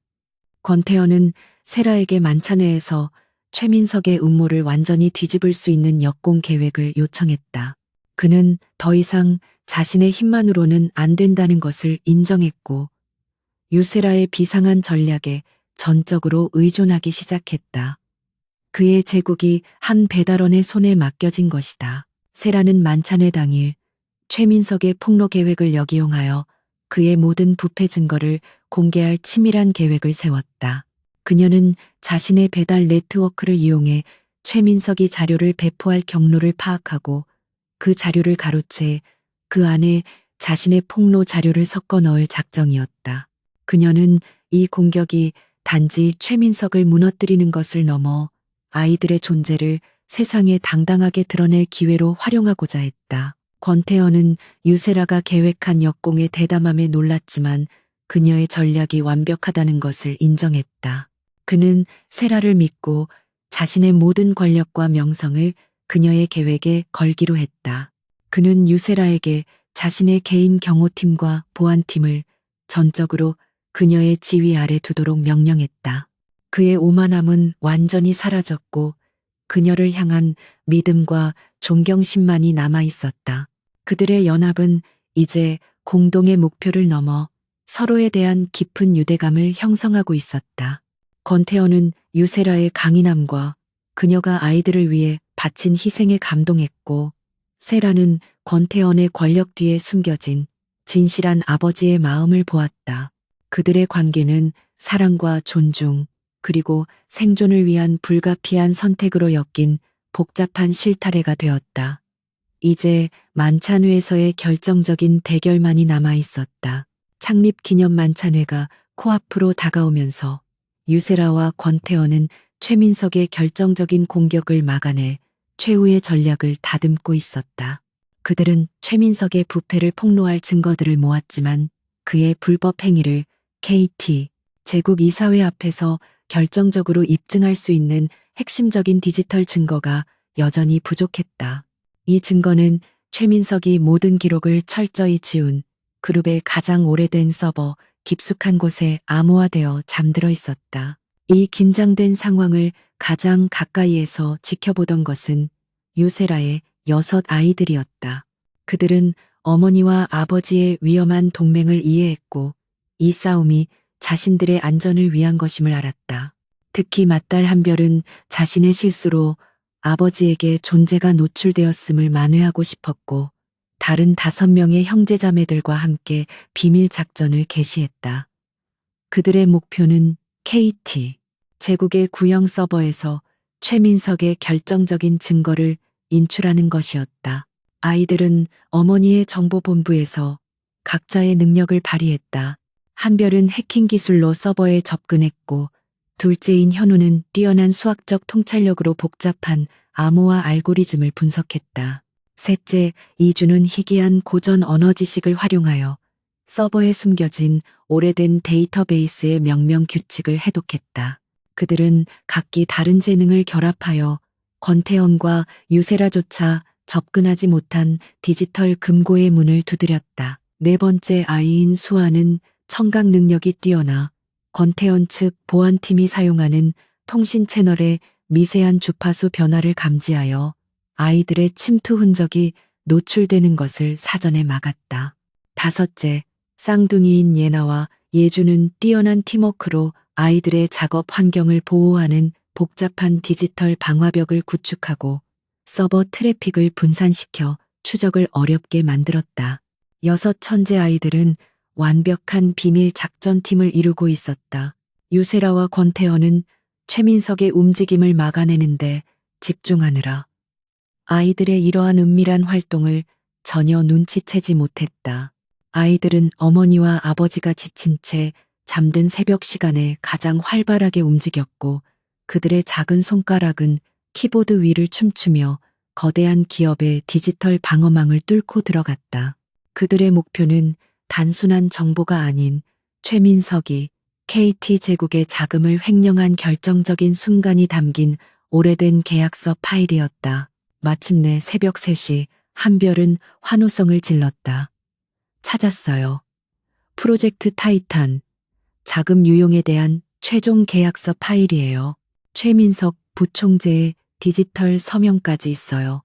권태현은 세라에게 만찬회에서 최민석의 음모를 완전히 뒤집을 수 있는 역공 계획을 요청했다. 그는 더 이상 자신의 힘만으로는 안 된다는 것을 인정했고 유세라의 비상한 전략에 전적으로 의존하기 시작했다. 그의 제국이 한 배달원의 손에 맡겨진 것이다. 세라는 만찬회 당일 최민석의 폭로 계획을 역이용하여 그의 모든 부패 증거를 공개할 치밀한 계획을 세웠다. 그녀는 자신의 배달 네트워크를 이용해 최민석이 자료를 배포할 경로를 파악하고 그 자료를 가로채 그 안에 자신의 폭로 자료를 섞어 넣을 작정이었다. 그녀는 이 공격이 단지 최민석을 무너뜨리는 것을 넘어 아이들의 존재를 세상에 당당하게 드러낼 기회로 활용하고자 했다. 권태현은 유세라가 계획한 역공의 대담함에 놀랐지만 그녀의 전략이 완벽하다는 것을 인정했다. 그는 세라를 믿고 자신의 모든 권력과 명성을 그녀의 계획에 걸기로 했다. 그는 유세라에게 자신의 개인 경호팀과 보안팀을 전적으로 그녀의 지휘 아래 두도록 명령했다. 그의 오만함은 완전히 사라졌고 그녀를 향한 믿음과 존경심만이 남아 있었다. 그들의 연합은 이제 공동의 목표를 넘어 서로에 대한 깊은 유대감을 형성하고 있었다. 권태현은 유세라의 강인함과 그녀가 아이들을 위해 바친 희생에 감동했고 세라는 권태현의 권력 뒤에 숨겨진 진실한 아버지의 마음을 보았다. 그들의 관계는 사랑과 존중, 그리고 생존을 위한 불가피한 선택으로 엮인 복잡한 실타래가 되었다. 이제 만찬회에서의 결정적인 대결만이 남아 있었다. 창립 기념 만찬회가 코앞으로 다가오면서 유세라와 권태현은 최민석의 결정적인 공격을 막아낼 최후의 전략을 다듬고 있었다. 그들은 최민석의 부패를 폭로할 증거들을 모았지만 그의 불법 행위를 KT 제국 이사회 앞에서 결정적으로 입증할 수 있는 핵심적인 디지털 증거가 여전히 부족했다. 이 증거는 최민석이 모든 기록을 철저히 지운 그룹의 가장 오래된 서버 깊숙한 곳에 암호화되어 잠들어 있었다. 이 긴장된 상황을 가장 가까이에서 지켜보던 것은 유세라의 6 아이들이었다. 그들은 어머니와 아버지의 위험한 동맹을 이해했고 이 싸움이 자신들의 안전을 위한 것임을 알았다. 특히 맏딸 한별은 자신의 실수로 아버지에게 존재가 노출되었음을 만회하고 싶었고 다른 5명의 형제자매들과 함께 비밀 작전을 개시했다. 그들의 목표는 KT, 제국의 구형 서버에서 최민석의 결정적인 증거를 인출하는 것이었다. 아이들은 어머니의 정보본부에서 각자의 능력을 발휘했다. 한별은 해킹 기술로 서버에 접근했고 둘째인 현우는 뛰어난 수학적 통찰력으로 복잡한 암호화 알고리즘을 분석했다. 셋째, 이주는 희귀한 고전 언어 지식을 활용하여 서버에 숨겨진 오래된 데이터베이스의 명명 규칙을 해독했다. 그들은 각기 다른 재능을 결합하여 권태원과 유세라조차 접근하지 못한 디지털 금고의 문을 두드렸다. 네 번째 아이인 수아는 청각 능력이 뛰어나 권태원 측 보안팀이 사용하는 통신 채널의 미세한 주파수 변화를 감지하여 아이들의 침투 흔적이 노출되는 것을 사전에 막았다. 다섯째, 쌍둥이인 예나와 예주는 뛰어난 팀워크로 아이들의 작업 환경을 보호하는 복잡한 디지털 방화벽을 구축하고 서버 트래픽을 분산시켜 추적을 어렵게 만들었다. 여섯 천재 아이들은 완벽한 비밀 작전팀을 이루고 있었다. 유세라와 권태현은 최민석의 움직임을 막아내는데 집중하느라 아이들의 이러한 은밀한 활동을 전혀 눈치채지 못했다. 아이들은 어머니와 아버지가 지친 채 잠든 새벽 시간에 가장 활발하게 움직였고 그들의 작은 손가락은 키보드 위를 춤추며 거대한 기업의 디지털 방어망을 뚫고 들어갔다. 그들의 목표는 단순한 정보가 아닌 최민석이 KT 제국의 자금을 횡령한 결정적인 순간이 담긴 오래된 계약서 파일이었다. 마침내 새벽 3시 한별은 환호성을 질렀다. 찾았어요. 프로젝트 타이탄, 자금 유용에 대한 최종 계약서 파일이에요. 최민석 부총재의 디지털 서명까지 있어요.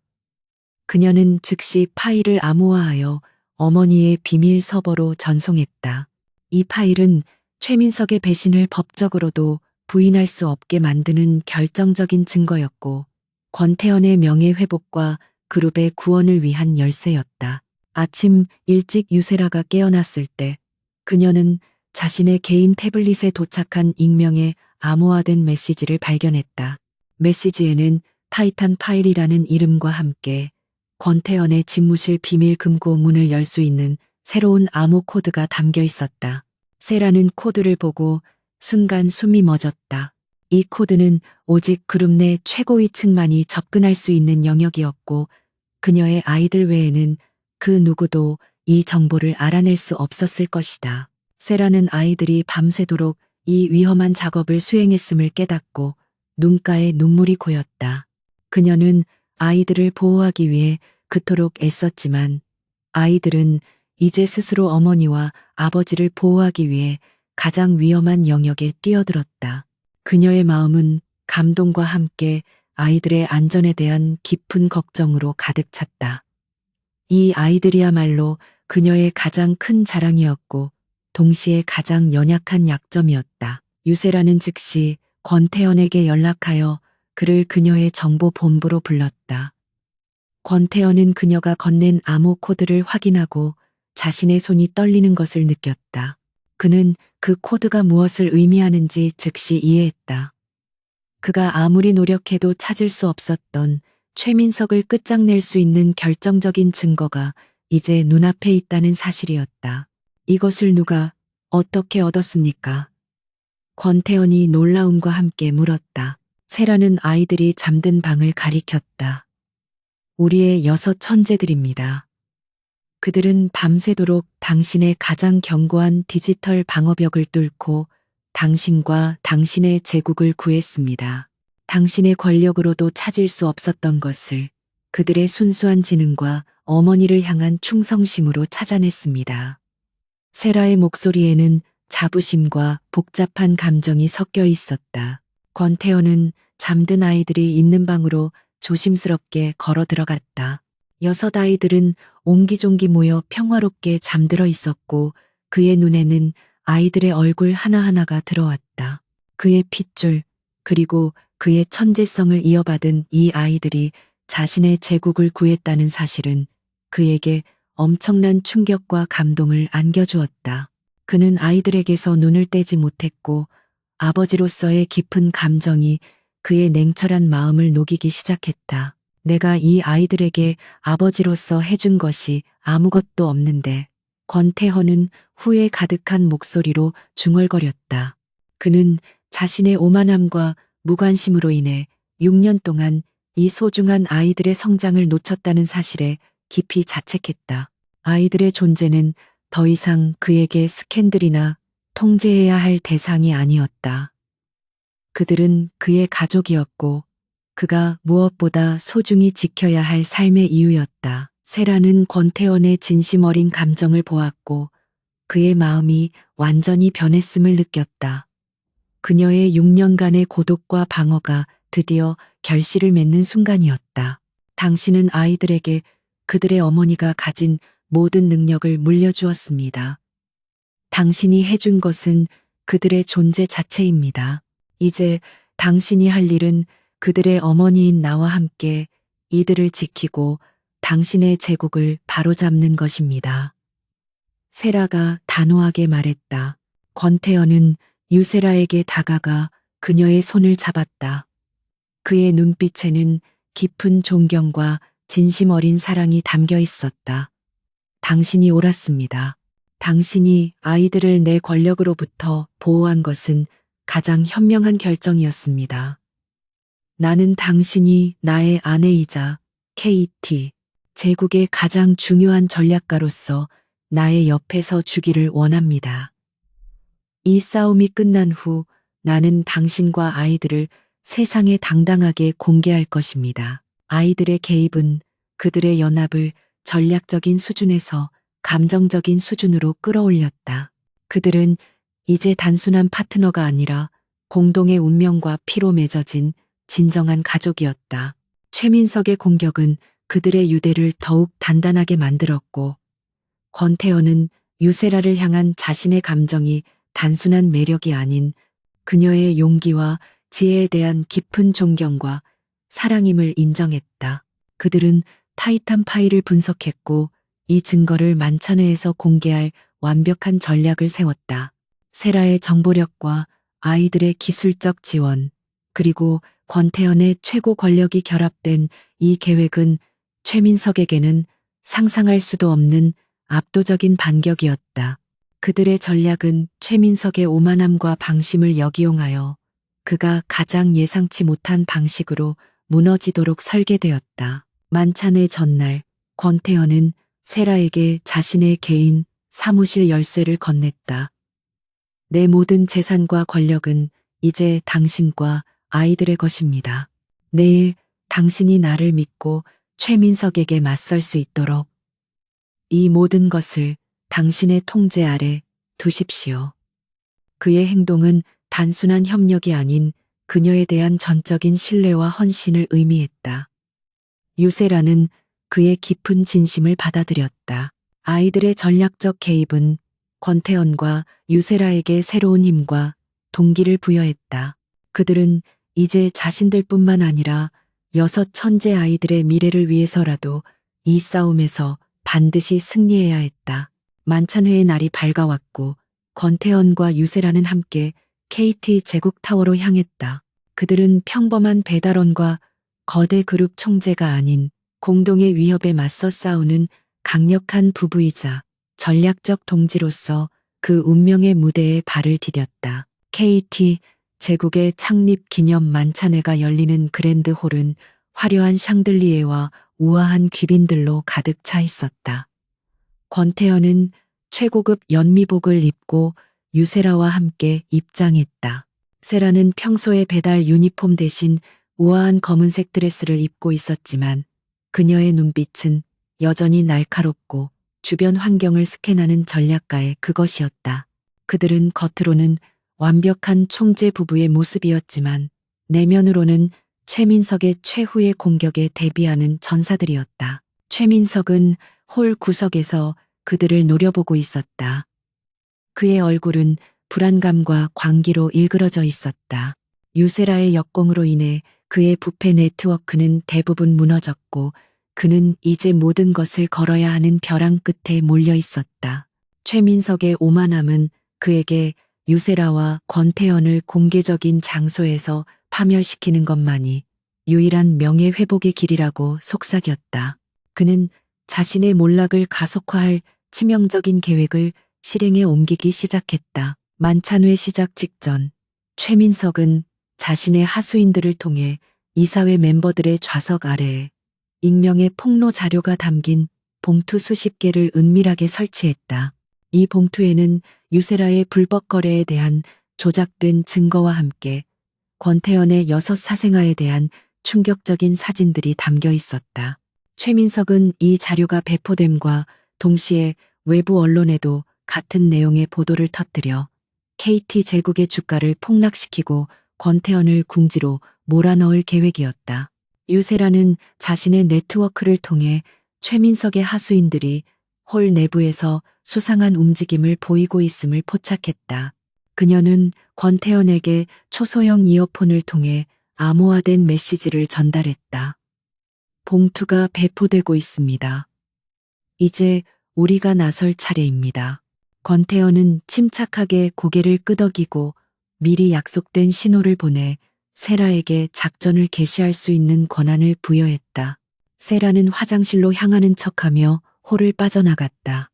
그녀는 즉시 파일을 암호화하여 어머니의 비밀 서버로 전송했다. 이 파일은 최민석의 배신을 법적으로도 부인할 수 없게 만드는 결정적인 증거였고 권태현의 명예회복과 그룹의 구원을 위한 열쇠였다. 아침 일찍 유세라가 깨어났을 때 그녀는 자신의 개인 태블릿에 도착한 익명의 암호화된 메시지를 발견했다. 메시지에는 타이탄 파일이라는 이름과 함께 권태현의 집무실 비밀 금고 문을 열 수 있는 새로운 암호 코드가 담겨 있었다. 세라는 코드를 보고 순간 숨이 멎었다. 이 코드는 오직 그룹 내 최고위층만이 접근할 수 있는 영역이었고 그녀의 아이들 외에는 그 누구도 이 정보를 알아낼 수 없었을 것이다. 세라는 아이들이 밤새도록 이 위험한 작업을 수행했음을 깨닫고 눈가에 눈물이 고였다. 그녀는 아이들을 보호하기 위해 그토록 애썼지만 아이들은 이제 스스로 어머니와 아버지를 보호하기 위해 가장 위험한 영역에 뛰어들었다. 그녀의 마음은 감동과 함께 아이들의 안전에 대한 깊은 걱정으로 가득 찼다. 이 아이들이야말로 그녀의 가장 큰 자랑이었고 동시에 가장 연약한 약점이었다. 유세라는 즉시 권태현에게 연락하여 그를 그녀의 정보 본부로 불렀다. 권태현은 그녀가 건넨 암호 코드를 확인하고 자신의 손이 떨리는 것을 느꼈다. 그는 그 코드가 무엇을 의미하는지 즉시 이해했다. 그가 아무리 노력해도 찾을 수 없었던 최민석을 끝장낼 수 있는 결정적인 증거가 이제 눈앞에 있다는 사실이었다. 이것을 누가 어떻게 얻었습니까? 권태현이 놀라움과 함께 물었다. 세라는 아이들이 잠든 방을 가리켰다. 우리의 6 천재들입니다. 그들은 밤새도록 당신의 가장 견고한 디지털 방어벽을 뚫고 당신과 당신의 제국을 구했습니다. 당신의 권력으로도 찾을 수 없었던 것을 그들의 순수한 지능과 어머니를 향한 충성심으로 찾아냈습니다. 세라의 목소리에는 자부심과 복잡한 감정이 섞여 있었다. 권태현은 잠든 아이들이 있는 방으로 조심스럽게 걸어 들어갔다. 여섯 아이들은 옹기종기 모여 평화롭게 잠들어 있었고 그의 눈에는 아이들의 얼굴 하나하나가 들어왔다. 그의 핏줄, 그리고 그의 천재성을 이어받은 이 아이들이 자신의 제국을 구했다는 사실은 그에게 엄청난 충격과 감동을 안겨주었다. 그는 아이들에게서 눈을 떼지 못했고 아버지로서의 깊은 감정이 그의 냉철한 마음을 녹이기 시작했다. 내가 이 아이들에게 아버지로서 해준 것이 아무것도 없는데. 권태허는 후회 가득한 목소리로 중얼거렸다. 그는 자신의 오만함과 무관심으로 인해 6년 동안 이 소중한 아이들의 성장을 놓쳤다는 사실에 깊이 자책했다. 아이들의 존재는 더 이상 그에게 스캔들이나 통제해야 할 대상이 아니었다. 그들은 그의 가족이었고 그가 무엇보다 소중히 지켜야 할 삶의 이유였다. 세라는 권태원의 진심 어린 감정을 보았고 그의 마음이 완전히 변했음을 느꼈다. 그녀의 6년간의 고독과 방어가 드디어 결실을 맺는 순간이었다. 당신은 아이들에게 그들의 어머니가 가진 모든 능력을 물려주었습니다. 당신이 해준 것은 그들의 존재 자체입니다. 이제 당신이 할 일은 그들의 어머니인 나와 함께 이들을 지키고 당신의 제국을 바로잡는 것입니다. 세라가 단호하게 말했다. 권태현은 유세라에게 다가가 그녀의 손을 잡았다. 그의 눈빛에는 깊은 존경과 진심 어린 사랑이 담겨 있었다. 당신이 옳았습니다. 당신이 아이들을 내 권력으로부터 보호한 것은 가장 현명한 결정이었습니다. 나는 당신이 나의 아내이자 KT, 제국의 가장 중요한 전략가로서 나의 옆에서 주기를 원합니다. 이 싸움이 끝난 후 나는 당신과 아이들을 세상에 당당하게 공개할 것입니다. 아이들의 개입은 그들의 연합을 전략적인 수준에서 감정적인 수준으로 끌어올렸다. 그들은 이제 단순한 파트너가 아니라 공동의 운명과 피로 맺어진 진정한 가족이었다. 최민석의 공격은 그들의 유대를 더욱 단단하게 만들었고 권태현은 유세라를 향한 자신의 감정이 단순한 매력이 아닌 그녀의 용기와 지혜에 대한 깊은 존경과 사랑임을 인정했다. 그들은 타이탄 파일을 분석했고 이 증거를 만찬회에서 공개할 완벽한 전략을 세웠다. 세라의 정보력과 아이들의 기술적 지원, 그리고 권태현의 최고 권력이 결합된 이 계획은 최민석에게는 상상할 수도 없는 압도적인 반격이었다. 그들의 전략은 최민석의 오만함과 방심을 역이용하여 그가 가장 예상치 못한 방식으로 무너지도록 설계되었다. 만찬의 전날, 권태현은 세라에게 자신의 개인 사무실 열쇠를 건넸다. 내 모든 재산과 권력은 이제 당신과 아이들의 것입니다. 내일 당신이 나를 믿고 최민석에게 맞설 수 있도록 이 모든 것을 당신의 통제 아래 두십시오. 그의 행동은 단순한 협력이 아닌 그녀에 대한 전적인 신뢰와 헌신을 의미했다. 유세라는 그의 깊은 진심을 받아들였다. 아이들의 전략적 개입은 권태현과 유세라에게 새로운 힘과 동기를 부여했다. 그들은 이제 자신들뿐만 아니라 6 천재 아이들의 미래를 위해서라도 이 싸움에서 반드시 승리해야 했다. 만찬회의 날이 밝아왔고 권태현과 유세라는 함께 KT 제국타워로 향했다. 그들은 평범한 배달원과 거대 그룹 총재가 아닌 공동의 위협에 맞서 싸우는 강력한 부부이자 전략적 동지로서 그 운명의 무대에 발을 디뎠다. KT 제국의 창립 기념 만찬회가 열리는 그랜드 홀은 화려한 샹들리에와 우아한 귀빈들로 가득 차 있었다. 권태현은 최고급 연미복을 입고 유세라와 함께 입장했다. 세라는 평소의 배달 유니폼 대신 우아한 검은색 드레스를 입고 있었지만 그녀의 눈빛은 여전히 날카롭고 주변 환경을 스캔하는 전략가의 그것이었다. 그들은 겉으로는 완벽한 총재 부부의 모습이었지만 내면으로는 최민석의 최후의 공격에 대비하는 전사들이었다. 최민석은 홀 구석에서 그들을 노려보고 있었다. 그의 얼굴은 불안감과 광기로 일그러져 있었다. 유세라의 역공으로 인해 그의 부패 네트워크는 대부분 무너졌고 그는 이제 모든 것을 걸어야 하는 벼랑 끝에 몰려 있었다. 최민석의 오만함은 그에게 유세라와 권태현을 공개적인 장소에서 파멸시키는 것만이 유일한 명예회복의 길이라고 속삭였다. 그는 자신의 몰락을 가속화할 치명적인 계획을 실행에 옮기기 시작했다. 만찬회 시작 직전 최민석은 자신의 하수인들을 통해 이사회 멤버들의 좌석 아래에 익명의 폭로 자료가 담긴 봉투 수십 개를 은밀하게 설치했다. 이 봉투에는 유세라의 불법 거래에 대한 조작된 증거와 함께 권태현의 6사생아에 대한 충격적인 사진들이 담겨 있었다. 최민석은 이 자료가 배포됨과 동시에 외부 언론에도 같은 내용의 보도를 터뜨려 KT 제국의 주가를 폭락시키고 권태현을 궁지로 몰아넣을 계획이었다. 유세라는 자신의 네트워크를 통해 최민석의 하수인들이 홀 내부에서 수상한 움직임을 보이고 있음을 포착했다. 그녀는 권태현에게 초소형 이어폰을 통해 암호화된 메시지를 전달했다. 봉투가 배포되고 있습니다. 이제 우리가 나설 차례입니다. 권태현은 침착하게 고개를 끄덕이고 미리 약속된 신호를 보내 세라에게 작전을 개시할 수 있는 권한을 부여했다. 세라는 화장실로 향하는 척하며 홀을 빠져나갔다.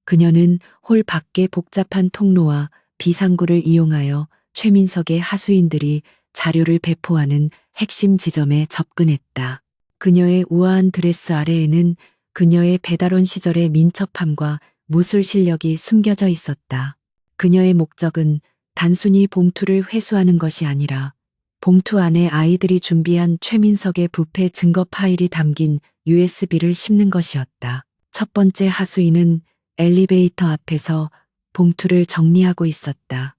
그녀는 홀 밖의 복잡한 통로와 비상구를 이용하여 최민석의 하수인들이 자료를 배포하는 핵심 지점에 접근했다. 그녀의 우아한 드레스 아래에는 그녀의 배달원 시절의 민첩함과 무술 실력이 숨겨져 있었다. 그녀의 목적은 단순히 봉투를 회수하는 것이 아니라 봉투 안에 아이들이 준비한 최민석의 부패 증거 파일이 담긴 USB를 씹는 것이었다. 첫 번째 하수인은 엘리베이터 앞에서 봉투를 정리하고 있었다.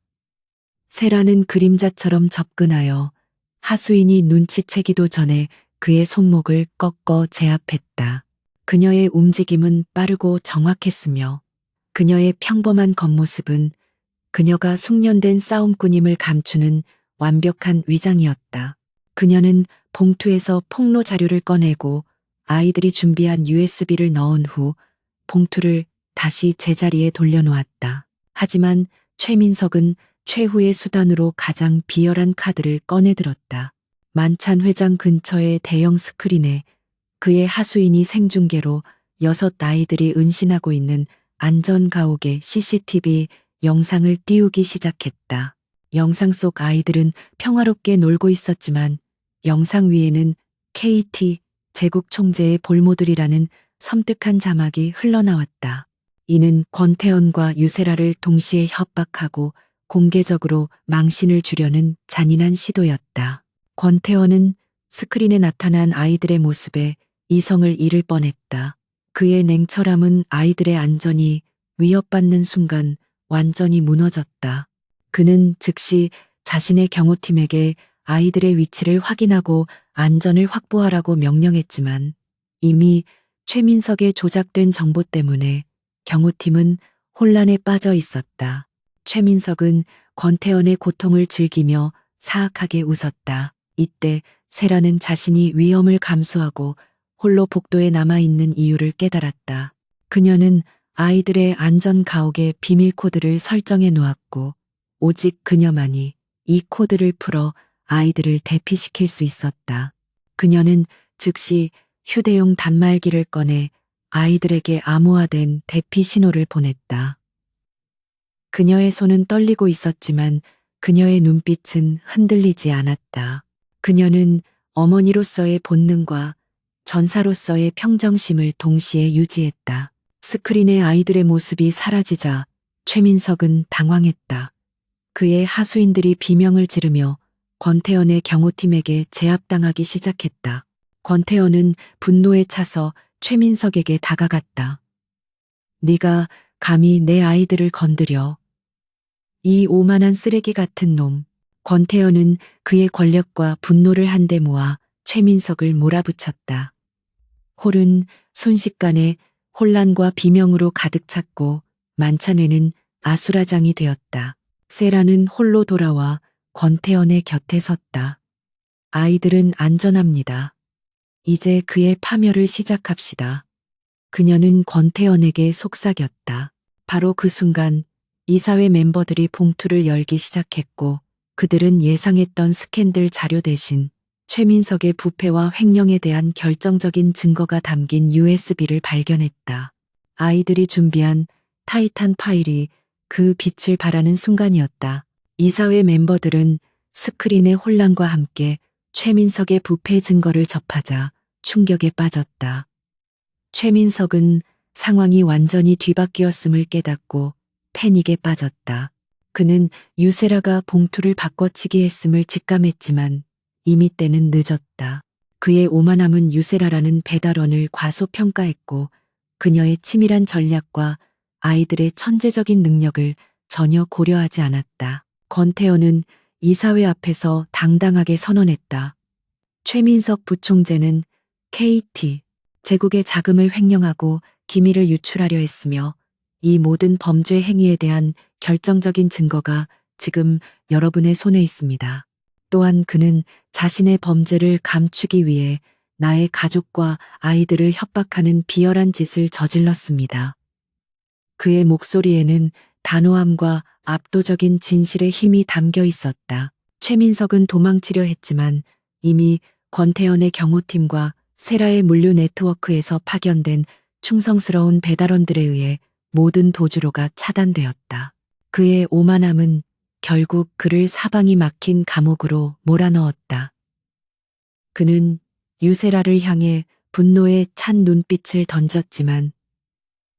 세라는 그림자처럼 접근하여 하수인이 눈치채기도 전에 그의 손목을 꺾어 제압했다. 그녀의 움직임은 빠르고 정확했으며 그녀의 평범한 겉모습은 그녀가 숙련된 싸움꾼임을 감추는 완벽한 위장이었다. 그녀는 봉투에서 폭로 자료를 꺼내고 아이들이 준비한 USB를 넣은 후 봉투를 다시 제자리에 돌려놓았다. 하지만 최민석은 최후의 수단으로 가장 비열한 카드를 꺼내들었다. 만찬 회장 근처의 대형 스크린에 그의 하수인이 생중계로 6 아이들이 은신하고 있는 안전가옥의 CCTV 영상을 띄우기 시작했다. 영상 속 아이들은 평화롭게 놀고 있었지만 영상 위에는 KT 제국 총재의 볼모들이라는 섬뜩한 자막이 흘러나왔다. 이는 권태현과 유세라를 동시에 협박하고 공개적으로 망신을 주려는 잔인한 시도였다. 권태현은 스크린에 나타난 아이들의 모습에 이성을 잃을 뻔했다. 그의 냉철함은 아이들의 안전이 위협받는 순간 완전히 무너졌다. 그는 즉시 자신의 경호팀에게 아이들의 위치를 확인하고 안전을 확보하라고 명령했지만 이미 최민석의 조작된 정보 때문에 경호팀은 혼란에 빠져 있었다. 최민석은 권태현의 고통을 즐기며 사악하게 웃었다. 이때 세라는 자신이 위험을 감수하고 홀로 복도에 남아있는 이유를 깨달았다. 그녀는 아이들의 안전 가옥의 비밀 코드를 설정해 놓았고 오직 그녀만이 이 코드를 풀어 아이들을 대피시킬 수 있었다. 그녀는 즉시 휴대용 단말기를 꺼내 아이들에게 암호화된 대피 신호를 보냈다. 그녀의 손은 떨리고 있었지만 그녀의 눈빛은 흔들리지 않았다. 그녀는 어머니로서의 본능과 전사로서의 평정심을 동시에 유지했다. 스크린에 아이들의 모습이 사라지자 최민석은 당황했다. 그의 하수인들이 비명을 지르며 권태현의 경호팀에게 제압당하기 시작했다. 권태현은 분노에 차서 최민석에게 다가갔다. 네가 감히 내 아이들을 건드려. 이 오만한 쓰레기 같은 놈. 권태현은 그의 권력과 분노를 한데 모아 최민석을 몰아붙였다. 홀은 순식간에 혼란과 비명으로 가득 찼고 만찬회는 아수라장이 되었다. 세라는 홀로 돌아와 권태현의 곁에 섰다. 아이들은 안전합니다. 이제 그의 파멸을 시작합시다. 그녀는 권태현에게 속삭였다. 바로 그 순간 이사회 멤버들이 봉투를 열기 시작했고 그들은 예상했던 스캔들 자료 대신 최민석의 부패와 횡령에 대한 결정적인 증거가 담긴 USB를 발견했다. 아이들이 준비한 타이탄 파일이 그 빛을 발하는 순간이었다. 이사회 멤버들은 스크린의 혼란과 함께 최민석의 부패 증거를 접하자 충격에 빠졌다. 최민석은 상황이 완전히 뒤바뀌었음을 깨닫고 패닉에 빠졌다. 그는 유세라가 봉투를 바꿔치기 했음을 직감했지만 이미 때는 늦었다. 그의 오만함은 유세라라는 배달원을 과소평가했고 그녀의 치밀한 전략과 아이들의 천재적인 능력을 전혀 고려하지 않았다. 권태현은 이사회 앞에서 당당하게 선언했다. 최민석 부총재는 KT 제국의 자금을 횡령하고 기밀을 유출하려 했으며 이 모든 범죄 행위에 대한 결정적인 증거가 지금 여러분의 손에 있습니다. 또한 그는 자신의 범죄를 감추기 위해 나의 가족과 아이들을 협박하는 비열한 짓을 저질렀습니다. 그의 목소리에는 단호함과 압도적인 진실의 힘이 담겨 있었다. 최민석은 도망치려 했지만 이미 권태현의 경호팀과 세라의 물류 네트워크에서 파견된 충성스러운 배달원들에 의해 모든 도주로가 차단되었다. 그의 오만함은 결국 그를 사방이 막힌 감옥으로 몰아넣었다. 그는 유세라를 향해 분노에 찬 눈빛을 던졌지만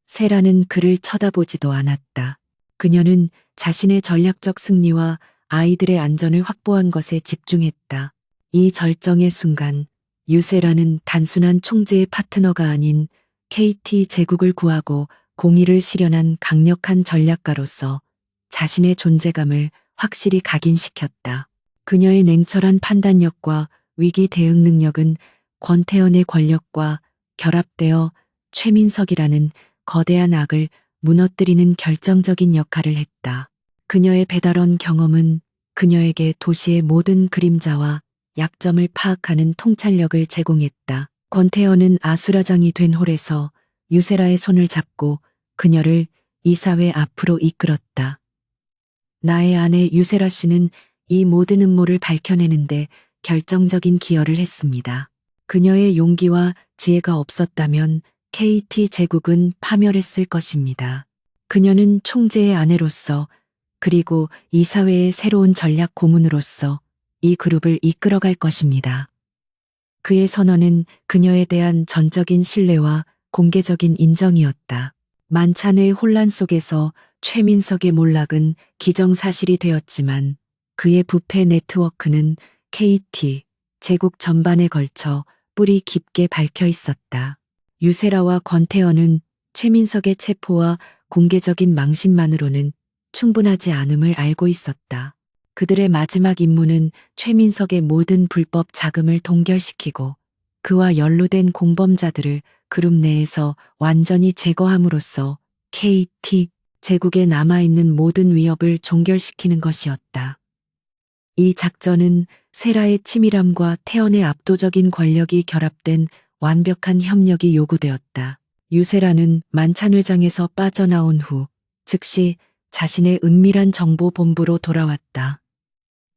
세라는 그를 쳐다보지도 않았다. 그녀는 자신의 전략적 승리와 아이들의 안전을 확보한 것에 집중했다. 이 절정의 순간 유세라는 단순한 총재의 파트너가 아닌 KT 제국을 구하고 공의를 실현한 강력한 전략가로서 자신의 존재감을 확실히 각인시켰다. 그녀의 냉철한 판단력과 위기 대응 능력은 권태현의 권력과 결합되어 최민석이라는 거대한 악을 무너뜨리는 결정적인 역할을 했다. 그녀의 배달원 경험은 그녀에게 도시의 모든 그림자와 약점을 파악하는 통찰력을 제공했다. 권태현은 아수라장이 된 홀에서 유세라의 손을 잡고 그녀를 이사회 앞으로 이끌었다. 나의 아내 유세라 씨는 이 모든 음모를 밝혀내는데 결정적인 기여를 했습니다. 그녀의 용기와 지혜가 없었다면 KT 제국은 파멸했을 것입니다. 그녀는 총재의 아내로서 그리고 이사회의 새로운 전략 고문으로서 이 그룹을 이끌어갈 것입니다. 그의 선언은 그녀에 대한 전적인 신뢰와 공개적인 인정이었다. 만찬의 혼란 속에서 최민석의 몰락은 기정사실이 되었지만 그의 부패 네트워크는 KT 제국 전반에 걸쳐 뿌리 깊게 박혀 있었다. 유세라와 권태현은 최민석의 체포와 공개적인 망신만으로는 충분하지 않음을 알고 있었다. 그들의 마지막 임무는 최민석의 모든 불법 자금을 동결시키고 그와 연루된 공범자들을 그룹 내에서 완전히 제거함으로써 KT 제국에 남아있는 모든 위협을 종결시키는 것이었다. 이 작전은 세라의 치밀함과 태연의 압도적인 권력이 결합된 완벽한 협력이 요구되었다. 유세라는 만찬회장에서 빠져나온 후 즉시 자신의 은밀한 정보본부로 돌아왔다.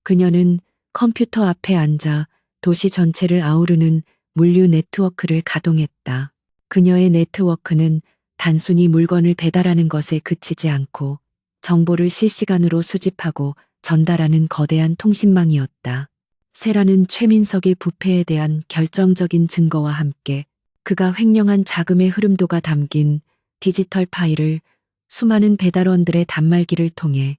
그녀는 컴퓨터 앞에 앉아 도시 전체를 아우르는 물류 네트워크를 가동했다. 그녀의 네트워크는 단순히 물건을 배달하는 것에 그치지 않고 정보를 실시간으로 수집하고 전달하는 거대한 통신망이었다. 세라는 최민석의 부패에 대한 결정적인 증거와 함께 그가 횡령한 자금의 흐름도가 담긴 디지털 파일을 수많은 배달원들의 단말기를 통해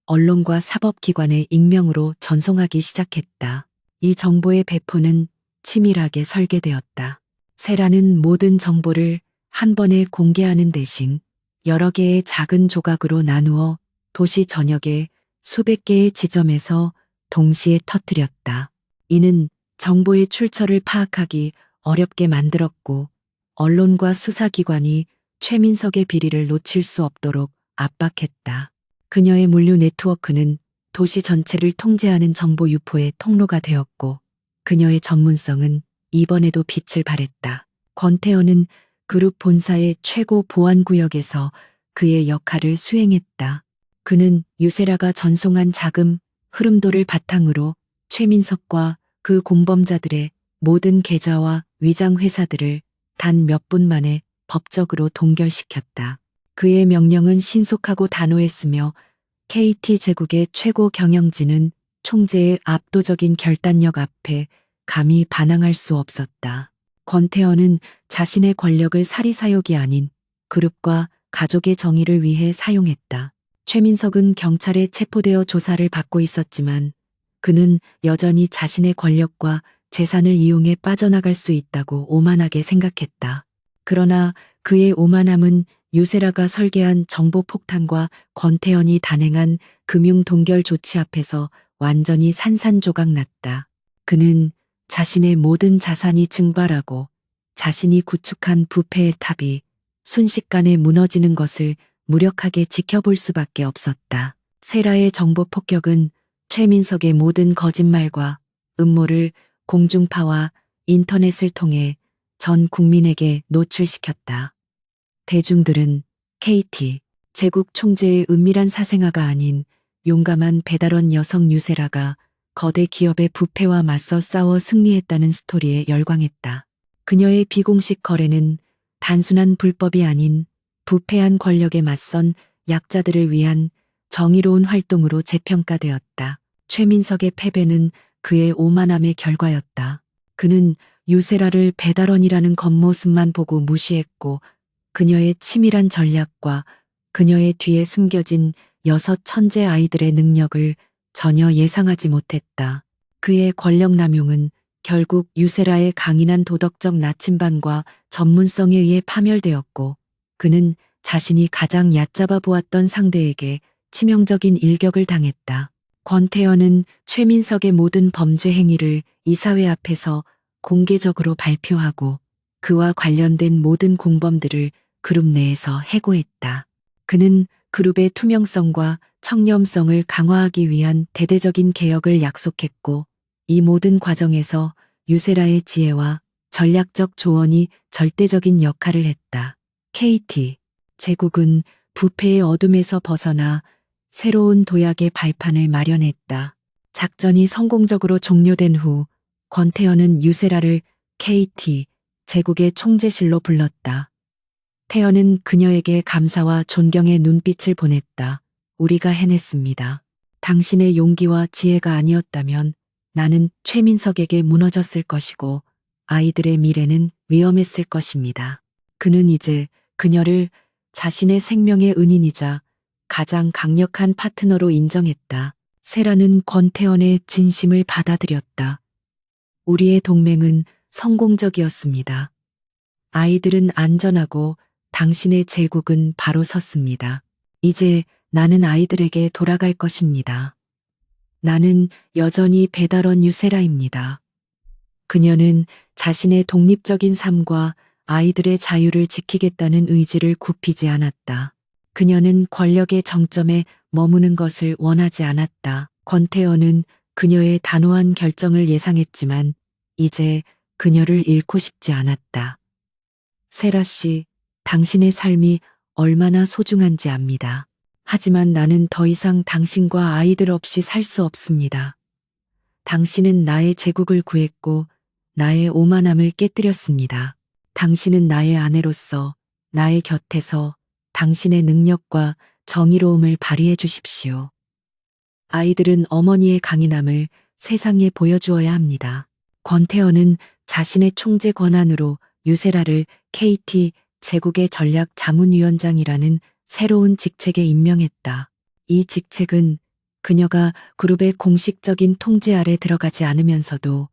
언론과 사법기관의 익명으로 전송하기 시작했다. 이 정보의 배포는 치밀하게 설계되었다. 세라는 모든 정보를 한 번에 공개하는 대신 여러 개의 작은 조각으로 나누어 도시 전역의 수백 개의 지점에서 동시에 터뜨렸다. 이는 정보의 출처를 파악하기 어렵게 만들었고 언론과 수사기관이 최민석의 비리를 놓칠 수 없도록 압박했다. 그녀의 물류 네트워크는 도시 전체를 통제하는 정보 유포의 통로가 되었고 그녀의 전문성은 이번에도 빛을 발했다. 권태현은 그룹 본사의 최고 보안구역에서 그의 역할을 수행했다. 그는 유세라가 전송한 자금, 흐름도를 바탕으로 최민석과 그 공범자들의 모든 계좌와 위장 회사들을 단 몇 분 만에 법적으로 동결시켰다. 그의 명령은 신속하고 단호했으며 KT 제국의 최고 경영진은 총재의 압도적인 결단력 앞에 감히 반항할 수 없었다. 권태현은 자신의 권력을 사리사욕이 아닌 그룹과 가족의 정의를 위해 사용했다. 최민석은 경찰에 체포되어 조사를 받고 있었지만 그는 여전히 자신의 권력과 재산을 이용해 빠져나갈 수 있다고 오만하게 생각했다. 그러나 그의 오만함은 유세라가 설계한 정보폭탄과 권태현이 단행한 금융 동결 조치 앞에서 완전히 산산조각 났다. 그는 자신의 모든 자산이 증발하고 자신이 구축한 부패의 탑이 순식간에 무너지는 것을 무력하게 지켜볼 수밖에 없었다. 세라의 정보 폭격은 최민석의 모든 거짓말과 음모를 공중파와 인터넷을 통해 전 국민에게 노출시켰다. 대중들은 KT 제국 총재의 은밀한 사생아가 아닌 용감한 배달원 여성 유세라가 거대 기업의 부패와 맞서 싸워 승리했다는 스토리에 열광했다. 그녀의 비공식 거래는 단순한 불법이 아닌 부패한 권력에 맞선 약자들을 위한 정의로운 활동으로 재평가되었다. 최민석의 패배는 그의 오만함의 결과였다. 그는 유세라를 배달원이라는 겉모습만 보고 무시했고 그녀의 치밀한 전략과 그녀의 뒤에 숨겨진 6 천재 아이들의 능력을 전혀 예상하지 못했다. 그의 권력 남용은 결국 유세라의 강인한 도덕적 나침반과 전문성에 의해 파멸되었고 그는 자신이 가장 얕잡아 보았던 상대에게 치명적인 일격을 당했다. 권태현은 최민석의 모든 범죄 행위를 이사회 앞에서 공개적으로 발표하고 그와 관련된 모든 공범들을 그룹 내에서 해고했다. 그는 그룹의 투명성과 청렴성을 강화하기 위한 대대적인 개혁을 약속했고 이 모든 과정에서 유세라의 지혜와 전략적 조언이 절대적인 역할을 했다. KT 제국은 부패의 어둠에서 벗어나 새로운 도약의 발판을 마련했다. 작전이 성공적으로 종료된 후 권태현은 유세라를 KT 제국의 총재실로 불렀다. 태현은 그녀에게 감사와 존경의 눈빛을 보냈다. 우리가 해냈습니다. 당신의 용기와 지혜가 아니었다면 나는 최민석에게 무너졌을 것이고 아이들의 미래는 위험했을 것입니다. 그는 이제 그녀를 자신의 생명의 은인이자 가장 강력한 파트너로 인정했다. 세라는 권태현의 진심을 받아들였다. 우리의 동맹은 성공적이었습니다. 아이들은 안전하고 당신의 제국은 바로 섰습니다. 이제 나는 아이들에게 돌아갈 것입니다. 나는 여전히 배달원 유세라입니다. 그녀는 자신의 독립적인 삶과 아이들의 자유를 지키겠다는 의지를 굽히지 않았다. 그녀는 권력의 정점에 머무는 것을 원하지 않았다. 권태현은 그녀의 단호한 결정을 예상했지만 이제 그녀를 잃고 싶지 않았다. 세라 씨, 당신의 삶이 얼마나 소중한지 압니다. 하지만 나는 더 이상 당신과 아이들 없이 살 수 없습니다. 당신은 나의 제국을 구했고 나의 오만함을 깨뜨렸습니다. 당신은 나의 아내로서 나의 곁에서 당신의 능력과 정의로움을 발휘해 주십시오. 아이들은 어머니의 강인함을 세상에 보여주어야 합니다. 권태현은 자신의 총재 권한으로 유세라를 KT 제국의 전략 자문위원장이라는 새로운 직책에 임명했다. 이 직책은 그녀가 그룹의 공식적인 통제 아래 들어가지 않으면서도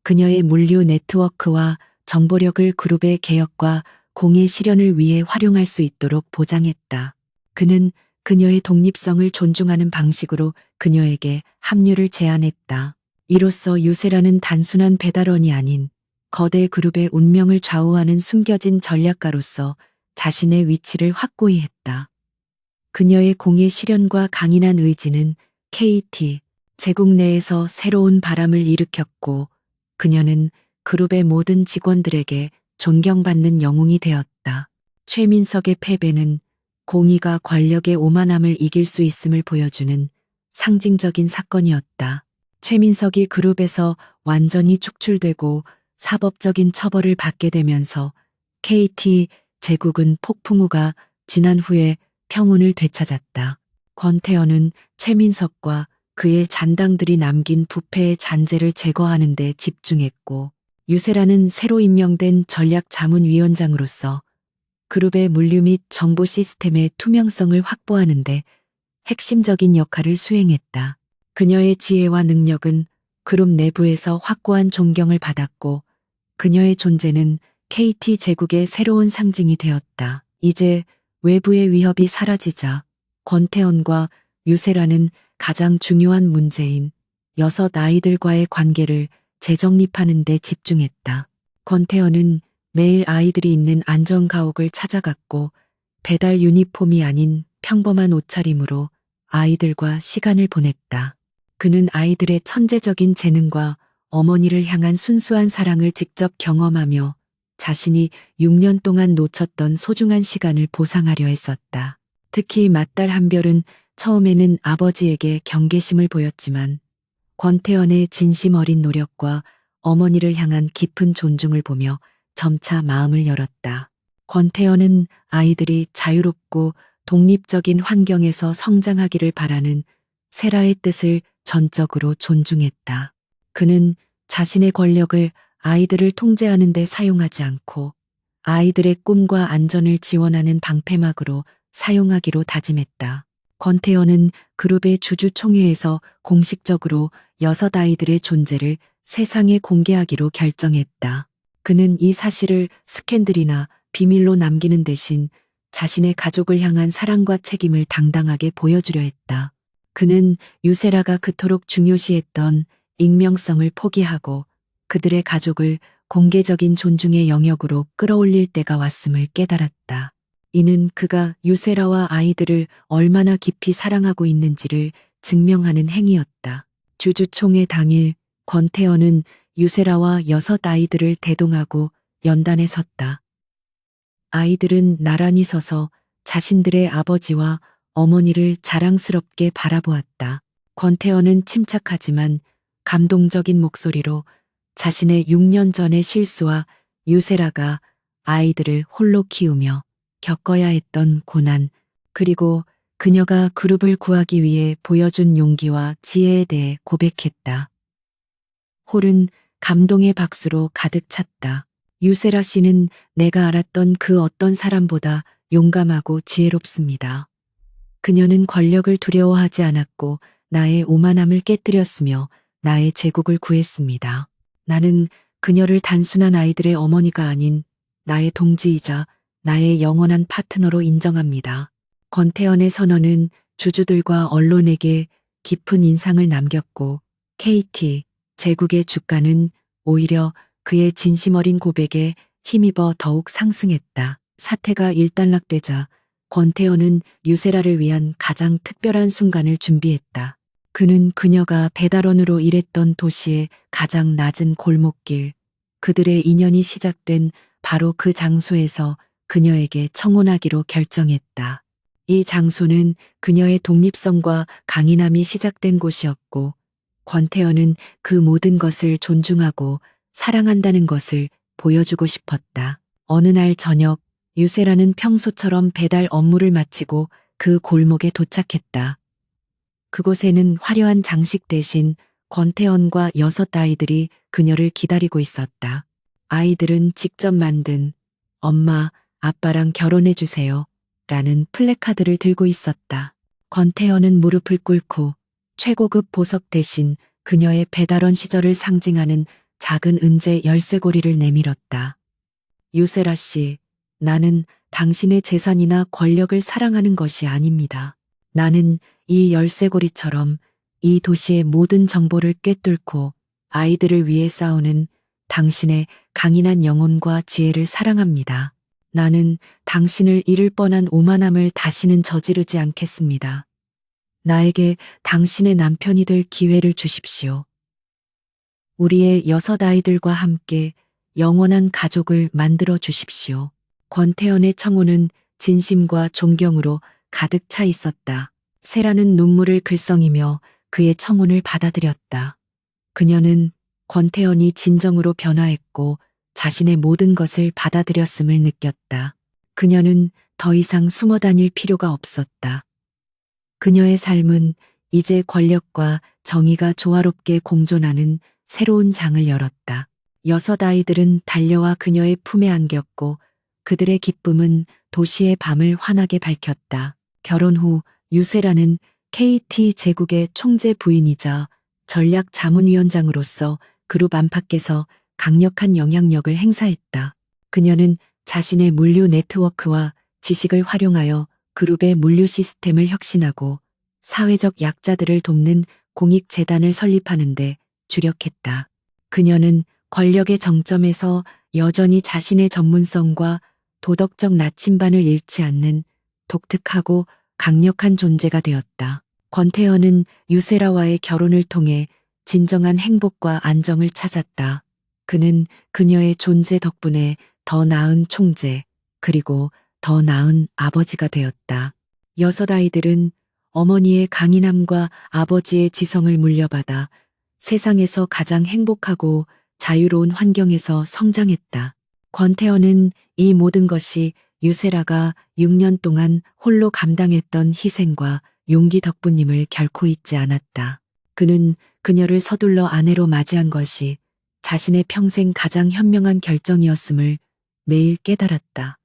그녀의 물류 네트워크와 정보력을 그룹의 개혁과 공의 실현을 위해 활용할 수 있도록 보장했다. 그는 그녀의 독립성을 존중하는 방식으로 그녀에게 합류를 제안했다. 이로써 유세라는 단순한 배달원이 아닌 거대 그룹의 운명을 좌우하는 숨겨진 전략가로서 자신의 위치를 확고히 했다. 그녀의 공의 실현과 강인한 의지는 KT 제국 내에서 새로운 바람을 일으켰고, 그녀는 그룹의 모든 직원들에게 존경받는 영웅이 되었다. 최민석의 패배는 공의가 권력의 오만함을 이길 수 있음을 보여주는 상징적인 사건이었다. 최민석이 그룹에서 완전히 축출되고 사법적인 처벌을 받게 되면서 KT 제국은 폭풍우가 지난 후에 평온을 되찾았다. 권태현은 최민석과 그의 잔당들이 남긴 부패의 잔재를 제거하는 데 집중했고, 유세라는 새로 임명된 전략자문위원장으로서 그룹의 물류 및 정보 시스템의 투명성을 확보하는 데 핵심적인 역할을 수행했다. 그녀의 지혜와 능력은 그룹 내부에서 확고한 존경을 받았고, 그녀의 존재는 KT 제국의 새로운 상징이 되었다. 이제 외부의 위협이 사라지자 권태현과 유세라는 가장 중요한 문제인 6 아이들과의 관계를 재정립하는 데 집중했다. 권태현은 매일 아이들이 있는 안전가옥을 찾아갔고, 배달 유니폼이 아닌 평범한 옷차림으로 아이들과 시간을 보냈다. 그는 아이들의 천재적인 재능과 어머니를 향한 순수한 사랑을 직접 경험하며 자신이 6년 동안 놓쳤던 소중한 시간을 보상하려 했었다. 특히 맏딸 한별은 처음에는 아버지에게 경계심을 보였지만 권태현의 진심 어린 노력과 어머니를 향한 깊은 존중을 보며 점차 마음을 열었다. 권태현은 아이들이 자유롭고 독립적인 환경에서 성장하기를 바라는 세라의 뜻을 전적으로 존중했다. 그는 자신의 권력을 아이들을 통제하는 데 사용하지 않고 아이들의 꿈과 안전을 지원하는 방패막으로 사용하기로 다짐했다. 권태현은 그룹의 주주총회에서 공식적으로 6 아이들의 존재를 세상에 공개하기로 결정했다. 그는 이 사실을 스캔들이나 비밀로 남기는 대신 자신의 가족을 향한 사랑과 책임을 당당하게 보여주려 했다. 그는 유세라가 그토록 중요시했던 익명성을 포기하고 그들의 가족을 공개적인 존중의 영역으로 끌어올릴 때가 왔음을 깨달았다. 이는 그가 유세라와 아이들을 얼마나 깊이 사랑하고 있는지를 증명하는 행위였다. 주주총회 당일 권태현은 유세라와 6 아이들을 대동하고 연단에 섰다. 아이들은 나란히 서서 자신들의 아버지와 어머니를 자랑스럽게 바라보았다. 권태현은 침착하지만 감동적인 목소리로 자신의 6년 전의 실수와 유세라가 아이들을 홀로 키우며 겪어야 했던 고난, 그리고 그녀가 그룹을 구하기 위해 보여준 용기와 지혜에 대해 고백했다. 홀은 감동의 박수로 가득 찼다. 유세라 씨는 내가 알았던 그 어떤 사람보다 용감하고 지혜롭습니다. 그녀는 권력을 두려워하지 않았고 나의 오만함을 깨뜨렸으며 나의 제국을 구했습니다. 나는 그녀를 단순한 아이들의 어머니가 아닌 나의 동지이자 나의 영원한 파트너로 인정합니다. 권태현의 선언은 주주들과 언론에게 깊은 인상을 남겼고 KT 제국의 주가는 오히려 그의 진심 어린 고백에 힘입어 더욱 상승했다. 사태가 일단락되자 권태현은 유세라를 위한 가장 특별한 순간을 준비했다. 그는 그녀가 배달원으로 일했던 도시의 가장 낮은 골목길, 그들의 인연이 시작된 바로 그 장소에서 그녀에게 청혼하기로 결정했다. 이 장소는 그녀의 독립성과 강인함이 시작된 곳이었고, 권태현은 그 모든 것을 존중하고 사랑한다는 것을 보여주고 싶었다. 어느 날 저녁, 유세라는 평소처럼 배달 업무를 마치고 그 골목에 도착했다. 그곳에는 화려한 장식 대신 권태현과 6 아이들이 그녀를 기다리고 있었다. 아이들은 직접 만든 엄마, 아빠랑 결혼해주세요 라는 플래카드를 들고 있었다. 권태현은 무릎을 꿇고 최고급 보석 대신 그녀의 배달원 시절을 상징하는 작은 은재 열쇠고리를 내밀었다. 유세라 씨, 나는 당신의 재산이나 권력을 사랑하는 것이 아닙니다. 나는 이 열쇠고리처럼 이 도시의 모든 정보를 꿰뚫고 아이들을 위해 싸우는 당신의 강인한 영혼과 지혜를 사랑합니다. 나는 당신을 잃을 뻔한 오만함을 다시는 저지르지 않겠습니다. 나에게 당신의 남편이 될 기회를 주십시오. 우리의 6 아이들과 함께 영원한 가족을 만들어 주십시오. 권태현의 청혼은 진심과 존경으로 가득 차 있었다. 세라는 눈물을 글썽이며 그의 청혼을 받아들였다. 그녀는 권태현이 진정으로 변화했고 자신의 모든 것을 받아들였음을 느꼈다. 그녀는 더 이상 숨어 다닐 필요가 없었다. 그녀의 삶은 이제 권력과 정의가 조화롭게 공존하는 새로운 장을 열었다. 6 아이들은 달려와 그녀의 품에 안겼고 그들의 기쁨은 도시의 밤을 환하게 밝혔다. 결혼 후 유세라는 KT 제국의 총재 부인이자 전략 자문위원장으로서 그룹 안팎에서 강력한 영향력을 행사했다. 그녀는 자신의 물류 네트워크와 지식을 활용하여 그룹의 물류 시스템을 혁신하고 사회적 약자들을 돕는 공익재단을 설립하는 데 주력했다. 그녀는 권력의 정점에서 여전히 자신의 전문성과 도덕적 나침반을 잃지 않는 독특하고 강력한 존재가 되었다. 권태현은 유세라와의 결혼을 통해 진정한 행복과 안정을 찾았다. 그는 그녀의 존재 덕분에 더 나은 총재, 그리고 더 나은 아버지가 되었다. 6 아이들은 어머니의 강인함과 아버지의 지성을 물려받아 세상에서 가장 행복하고 자유로운 환경에서 성장했다. 권태현은 이 모든 것이 유세라가 6년 동안 홀로 감당했던 희생과 용기 덕분임을 결코 잊지 않았다. 그는 그녀를 서둘러 아내로 맞이한 것이 자신의 평생 가장 현명한 결정이었음을 매일 깨달았다.